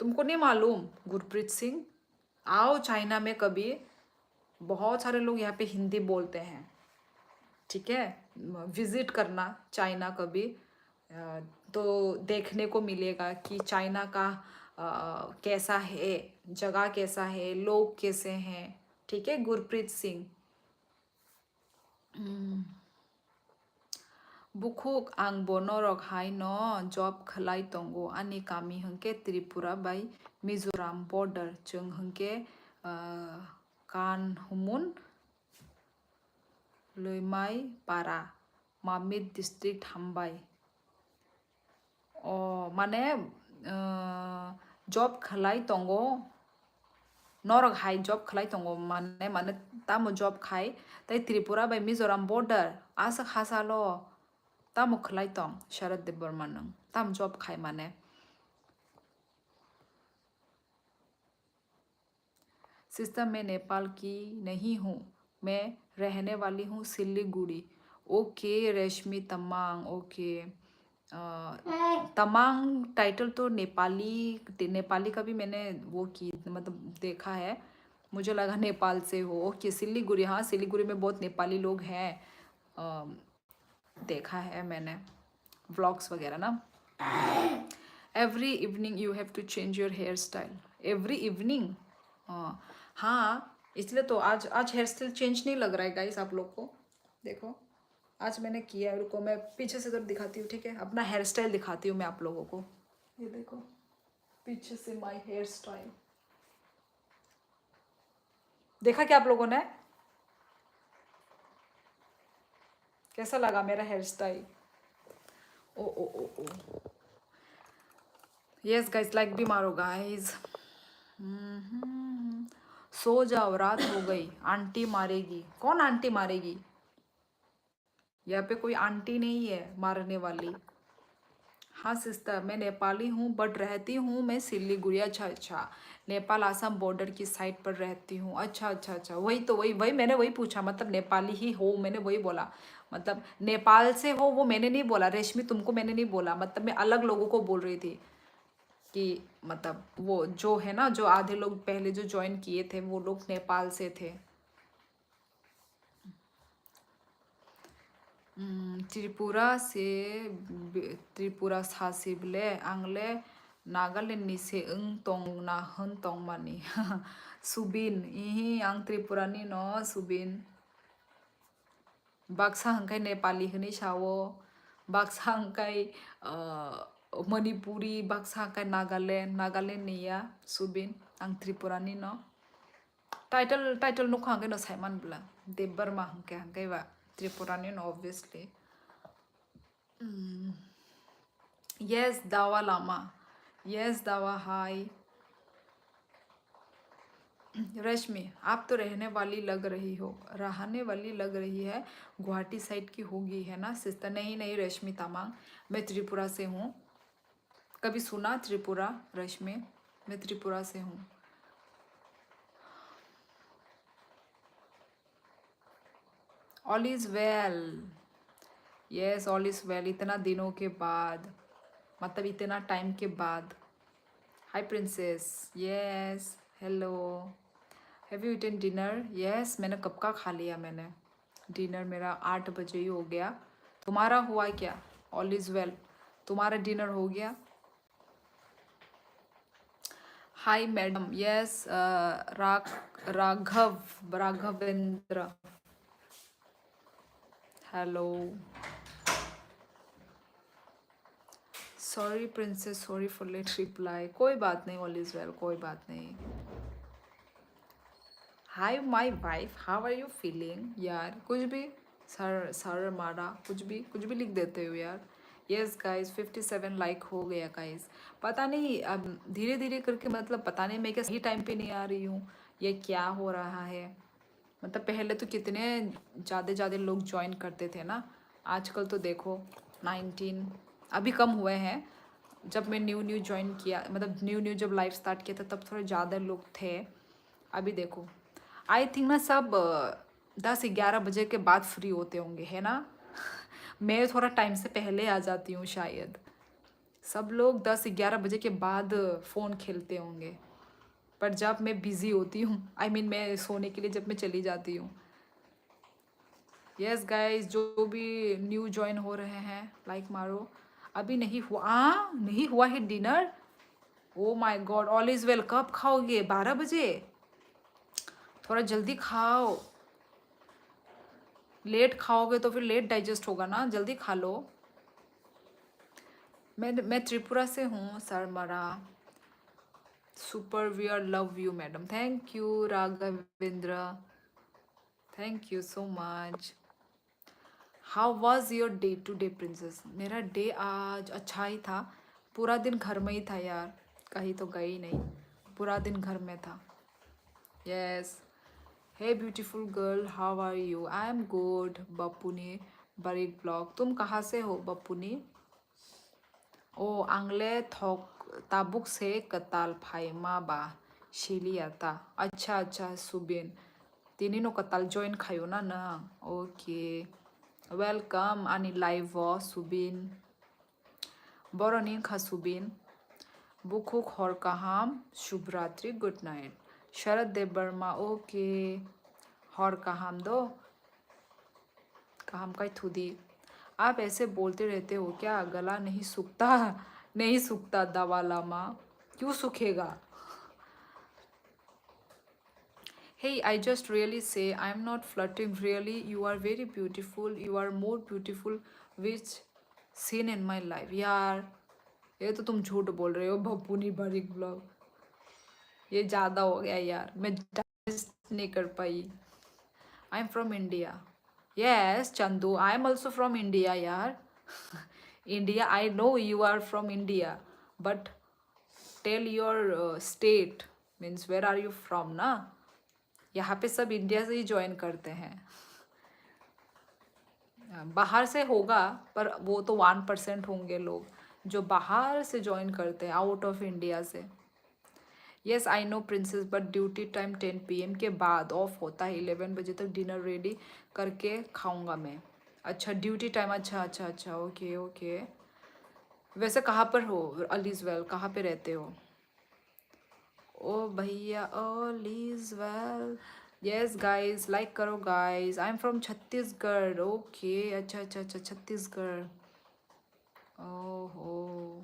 तुमको नहीं मालूम गुरप्रीत सिंह? आओ चाइना में कभी. बहुत सारे लोग यहाँ पे हिंदी बोलते हैं. ठीक है, विजिट करना चाइना कभी. तो देखने को मिलेगा कि चाइना का कैसा है, जगह कैसा है, लोग कैसे हैं. ठीक है गुरप्रीत सिंह. बुखुक आं बनरक हाय न जब खलाई तंगो आनी कामी हंके त्रिपुरा बाई मिजोराम बॉर्डर जों हंके कान हुमुन लैमाई पारा मामित डिस्ट्रिक्ट हामबाई. माने जब खलाई तंगो नरक हाई जब खलाई तंगो माने माने तामो जब खाई ताई त्रिपुरा बाई मिजोराम बॉर्डर आसा खासालो तामो खलाई तंग शरद देव बर्मन ताम जब खाई माने. सिस्टर मैं नेपाल की नहीं हूँ, मैं रहने वाली हूँ सिलीगुड़ी. ओके रेशमी तमांग. ओके. तमांग टाइटल तो नेपाली का भी मैंने वो की मतलब देखा है. मुझे लगा नेपाल से हो. ओके सिलीगुड़ी. हाँ सिलीगुड़ी में बहुत नेपाली लोग हैं. देखा है मैंने व्लॉग्स वगैरह ना. Every evening you have to change your hair style. Every evening. हाँ इसलिए तो आज हेयर स्टाइल चेंज नहीं लग रहा है गाइस आप लोग को. देखो आज मैंने किया है. रुको मैं पीछे से जब दिखाती हूँ. ठीक है, अपना हेयर स्टाइल दिखाती हूँ मैं आप लोगों को. ये देखो पीछे से माय हेयर स्टाइल. देखा क्या आप लोगों ने? कैसा लगा मेरा हेयर स्टाइल? ओ ओ ओ ओ. यस गाइस लाइक भी मारो गाइस. सो जाओ रात हो गई. आंटी मारेगी. कौन आंटी मारेगी? यहाँ पे कोई आंटी नहीं है मारने वाली. हाँ सिस्टर मैं नेपाली हूँ बट रहती हूँ मैं सिलीगुड़ी. अच्छा अच्छा, नेपाल आसाम बॉर्डर की साइड पर रहती हूँ. अच्छा अच्छा अच्छा, वही मैंने वही पूछा. मतलब नेपाली ही हो, मैंने वही बोला. मतलब नेपाल से हो वो मैंने नहीं बोला. रेशमी तुमको मैंने नहीं बोला. मतलब मैं अलग लोगों को बोल रही थी कि मतलब वो जो है ना, जो आधे लोग पहले जो ज्वाइन किए थे वो लोग नेपाल से थे. त्रिपुरा सासिबले आंले नागालेंडनि से तंग ना हन तंग मानी सुबिन इहि आं त्रिपुरानि न सुबिन. बाक्सा हंकाई नेपाली हनी शावो, बाक्सा हंकाई मणिपुरी, बाक्सा हंकाई नागालैंड, नागालैंड निया सुबिन आं त्रिपुरानि न टाइटल नुख हंकाई न साइमान ब्ला देव बर्मा हंकाई बा त्रिपुरानि न ऑब्वियसली। यस दावा लामा, यस दावा हाय। रश्मि आप तो रहने वाली लग रही है, गुवाहाटी साइड की होगी है ना सिस्टर? नहीं रश्मि तामांग, मैं त्रिपुरा से हूँ। कभी सुना त्रिपुरा रश्मि? मैं त्रिपुरा से हूँ। All is well, yes all is well. इतना दिनों के बाद, मतलब इतना टाइम के बाद। Hi princess, yes hello. Have you eaten dinner? Yes मैंने कब का खा लिया मैंने डिनर, मेरा 8 बजे ही हो गया। तुम्हारा हुआ क्या? ऑल इज वेल, तुम्हारा डिनर हो गया? Hi madam, yes Raghavendra, hello. Sorry princess, sorry for late reply. कोई बात नहीं, ऑल इज वेल, कोई बात नहीं। Hi my wife, how are you feeling? यार कुछ भी सर मारा, कुछ भी लिख देते हो यार। यस गाइस 57 लाइक हो गया गाइस। पता नहीं अब धीरे धीरे करके, मतलब पता नहीं मैं क्या सही टाइम पे नहीं आ रही हूँ, ये क्या हो रहा है। मतलब पहले तो कितने ज़्यादा लोग ज्वाइन करते थे ना, आजकल तो देखो 19 अभी कम हुए हैं। जब मैं न्यू ज्वाइन किया, मतलब न्यू जब लाइफ स्टार्ट किया था तब थोड़े ज़्यादा लोग थे। अभी देखो आई थिंक ना सब 10-11 बजे के बाद फ्री होते होंगे है ना। मैं थोड़ा टाइम से पहले आ जाती हूँ शायद। सब लोग 10-11 बजे के बाद फ़ोन खेलते होंगे, पर जब मैं बिज़ी होती हूँ, आई मीन मैं सोने के लिए जब मैं चली जाती हूँ। यस गाइस जो भी न्यू ज्वाइन हो रहे हैं लाइक मारो। अभी नहीं हुआ है dinner? Oh my God, all is well. कब खाओगे? 12 बजे? थोड़ा जल्दी खाओ, लेट खाओगे तो फिर लेट डाइजेस्ट होगा ना, जल्दी खा लो। मैं त्रिपुरा से हूँ सरमरा। Super, we are love you madam. Thank you Raghavendra, thank you so much. How was your day today princess? मेरा डे आज अच्छा ही था, पूरा दिन घर में ही था यार, कहीं तो गई नहीं, पूरा दिन घर में था। Yes hey beautiful girl, how are you? I am good. Bappuni Barik blog, तुम कहाँ से हो बप्पुनी? ओ आंगले थोक ताबुक से कताल फाई माबा शिलियाता। अच्छा सुबिन तिनी कताल जॉइन खायो ना ना। ओके वेलकम आनी लाइव सुबिन बरनी खा सुबिन बुखुक हर काहाम शुभरात्रि गुड नाइट। शरद देव वर्मा ओके हर काहाम दो काहाम का थुदी। आप ऐसे बोलते रहते हो क्या? गला नहीं सूखता? नहीं सूखता दवा लामा, क्यों सूखेगा? Hey, I just really say I'm not flirting, really. You are very beautiful. You are more beautiful which seen in my life. यार ये तो तुम झूठ बोल रहे हो भपुनी बारीक ब्लॉग, ये ज़्यादा हो गया यार, मैं डाइजेस्ट नहीं कर पाई। I am from India. Yes Chandu, I am also from India यार। India, I know you are from India, but tell your state means where are you from ना। यहाँ पे सब इंडिया से ही ज्वाइन करते हैं, बाहर से होगा पर वो तो 1% होंगे लोग जो बाहर से ज्वाइन करते हैं, आउट ऑफ इंडिया से। Yes I know princess, but duty time 10 PM के बाद ऑफ होता है, 11 बजे तक डिनर रेडी करके खाऊंगा मैं। अच्छा ड्यूटी टाइम, अच्छा ओके। वैसे कहाँ पर हो ऑल इज वेल, कहाँ पे रहते हो? ओ भैया all is well. Yes guys like करो guys. I am from Chhattisgarh. Okay अच्छा छत्तीसगढ़। ओहो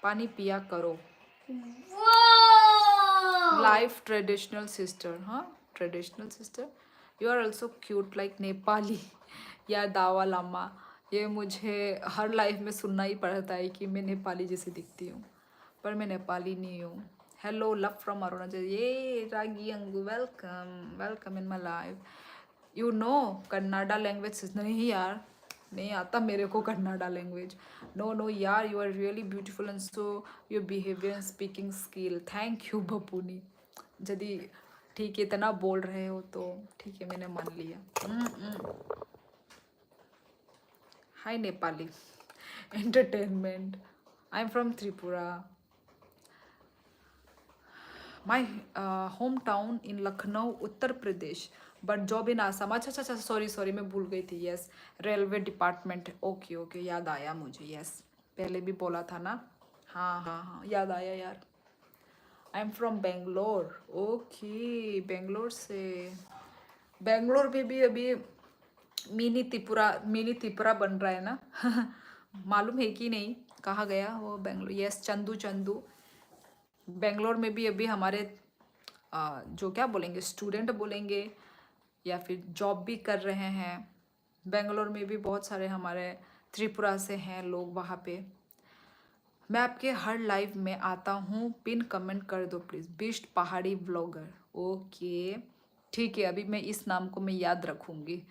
पानी पिया करो। लाइफ ट्रेडिशनल सिस्टर, हाँ traditional sister. You are also cute like Nepali या दावा लामा। ये मुझे हर लाइफ में सुनना ही पड़ता है कि मैं नेपाली जैसी दिखती हूँ, पर मैं नेपाली नहीं हूँ। हेलो लव फ्रॉम अरुणाचल, ये Ragi Angu, welcome welcome in my life. You know Kannada language? नहीं यार, नहीं आता मेरे को कन्नाडा लैंग्वेज। नो नो यार, you are really beautiful and so your behaviour and speaking skill. Thank you Bapuni. यदि ठीक है इतना बोल रहे हो तो ठीक है, मैंने मान लिया। Hi Nepali entertainment, I am from Tripura, my home town in Lucknow Uttar Pradesh but job in Assam. अच्छा अच्छा अच्छा, सॉरी सॉरी, मैं भूल गई थी। Yes, railway department. Okay okay, याद आया मुझे। यस, पहले भी बोला था ना। हाँ हाँ हाँ, याद आया यार। आई am from Bangalore. Okay, Bangalore से। बेंगलोर में भी अभी मिनी त्रिपुरा बन रहा है ना मालूम है कि नहीं, कहाँ गया वो बेंगलोर? यस, चंदू चंदू। बेंगलोर में भी अभी हमारे जो क्या बोलेंगे, स्टूडेंट बोलेंगे या फिर जॉब भी कर रहे हैं। बेंगलोर में भी बहुत सारे हमारे त्रिपुरा से हैं लोग वहाँ पे। मैं आपके हर लाइव में आता हूँ, पिन कमेंट कर दो प्लीज़। बिस्ट पहाड़ी व्लॉगर। ओके ठीक है, अभी मैं इस नाम को मैं याद रखूँगी।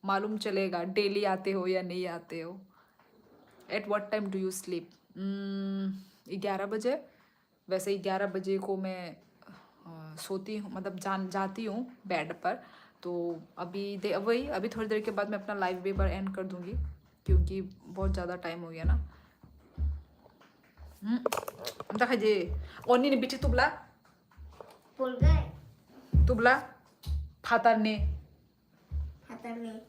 मालूम चलेगा डेली आते हो या नहीं आते हो। At what time do you sleep? 11 बजे। वैसे 11 बजे को मैं सोती हूँ, मतलब जाती हूँ बेड पर। तो अभी वही अभी थोड़ी देर के बाद मैं अपना लाइव भी पर एंड कर दूँगी, क्योंकि बहुत ज़्यादा टाइम हो गया ना। देखा जे ओनी ने बिठी तुबला बोल गए तुबला फातरने खाता में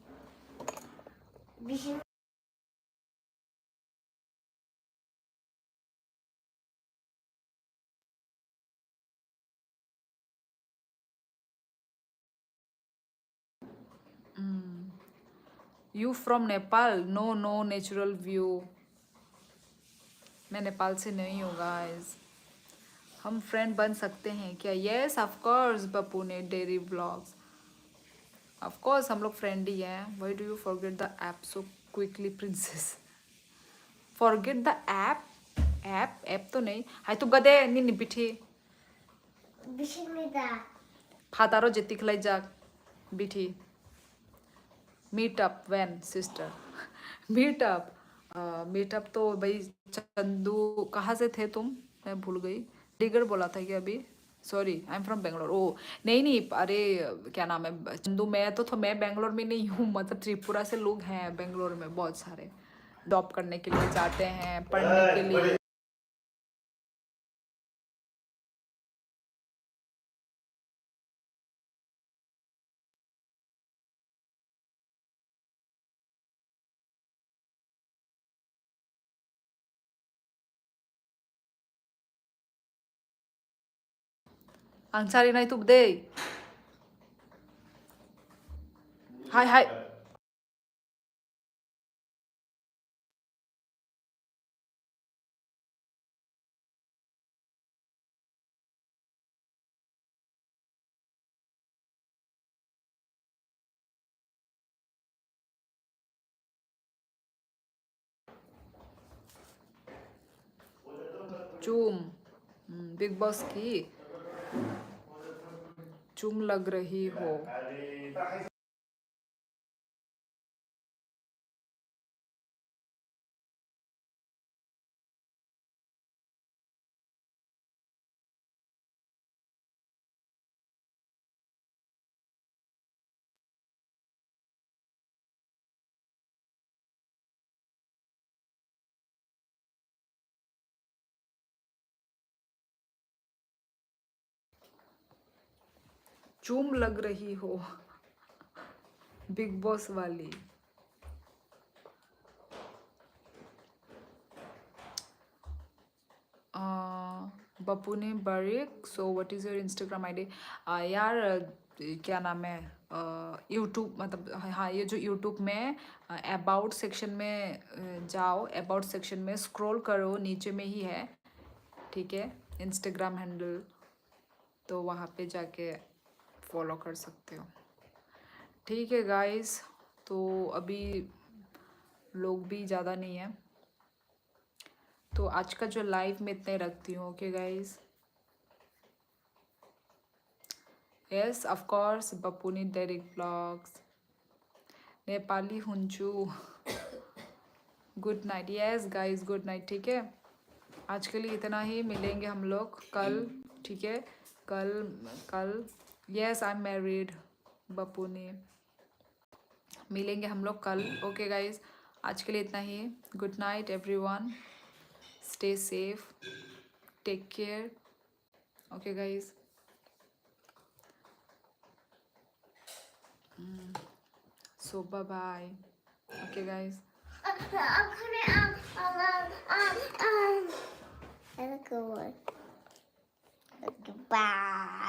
विषय you from Nepal? No no, natural view. मैं नेपाल से नहीं हूँ गाइस। हम फ्रेंड बन सकते हैं क्या? यस ऑफ कोर्स बप्पू ने डेरी व्लॉग्स। ऑफ कोर्स हम लोग फ्रेंड ही हैं। Why do you forget the app so quickly princess? Forget the app? App तो नहीं हाय तू गदे निन्नी बिठी विषय में था फातारो जेतिक लाई जा बिठी। Meet up when sister? Meet up तो भाई चंदू कहाँ से थे तुम? मैं भूल गई। डिगर बोला था कि अभी? Sorry, I am from Bangalore. ओ नहीं नहीं, अरे क्या नाम है चंदू, मैं बेंगलोर में नहीं हूँ, मतलब त्रिपुरा से लोग हैं बेंगलोर में बहुत सारे। जॉब करने के लिए जाते हैं, पढ़ने के लिए। अंसारी नहीं तुब दे। हाय हाय चूम बिग बॉस की चुम लग रही हो। चूम लग रही हो बिग बॉस वाली। Bappuni Barik. So what is your Instagram ID? यार क्या नाम है, यूट्यूब, मतलब हाँ, ये जो यूट्यूब में अबाउट सेक्शन में जाओ, अबाउट सेक्शन में स्क्रॉल करो, नीचे में ही है, ठीक है, इंस्टाग्राम हैंडल। तो वहाँ पे जाके फॉलो कर सकते हो। ठीक है गाइस, तो अभी लोग भी ज़्यादा नहीं है, तो आज का जो लाइव में इतने रखती हूँ. Okay guys, yes of course Bapuni Derik blogs Nepali हुन्चु. Good night. Yes guys, good night. ठीक है, आज के लिए इतना ही. मिलेंगे हम लोग कल. ठीक है, कल कल. Yes I am married Bapuni. मिलेंगे हम लोग कल. ओके गाइस, आज के लिए इतना ही. Good night everyone, stay safe, take care. Okay guys, so bye bye. Okay guys, That's a good one. Goodbye.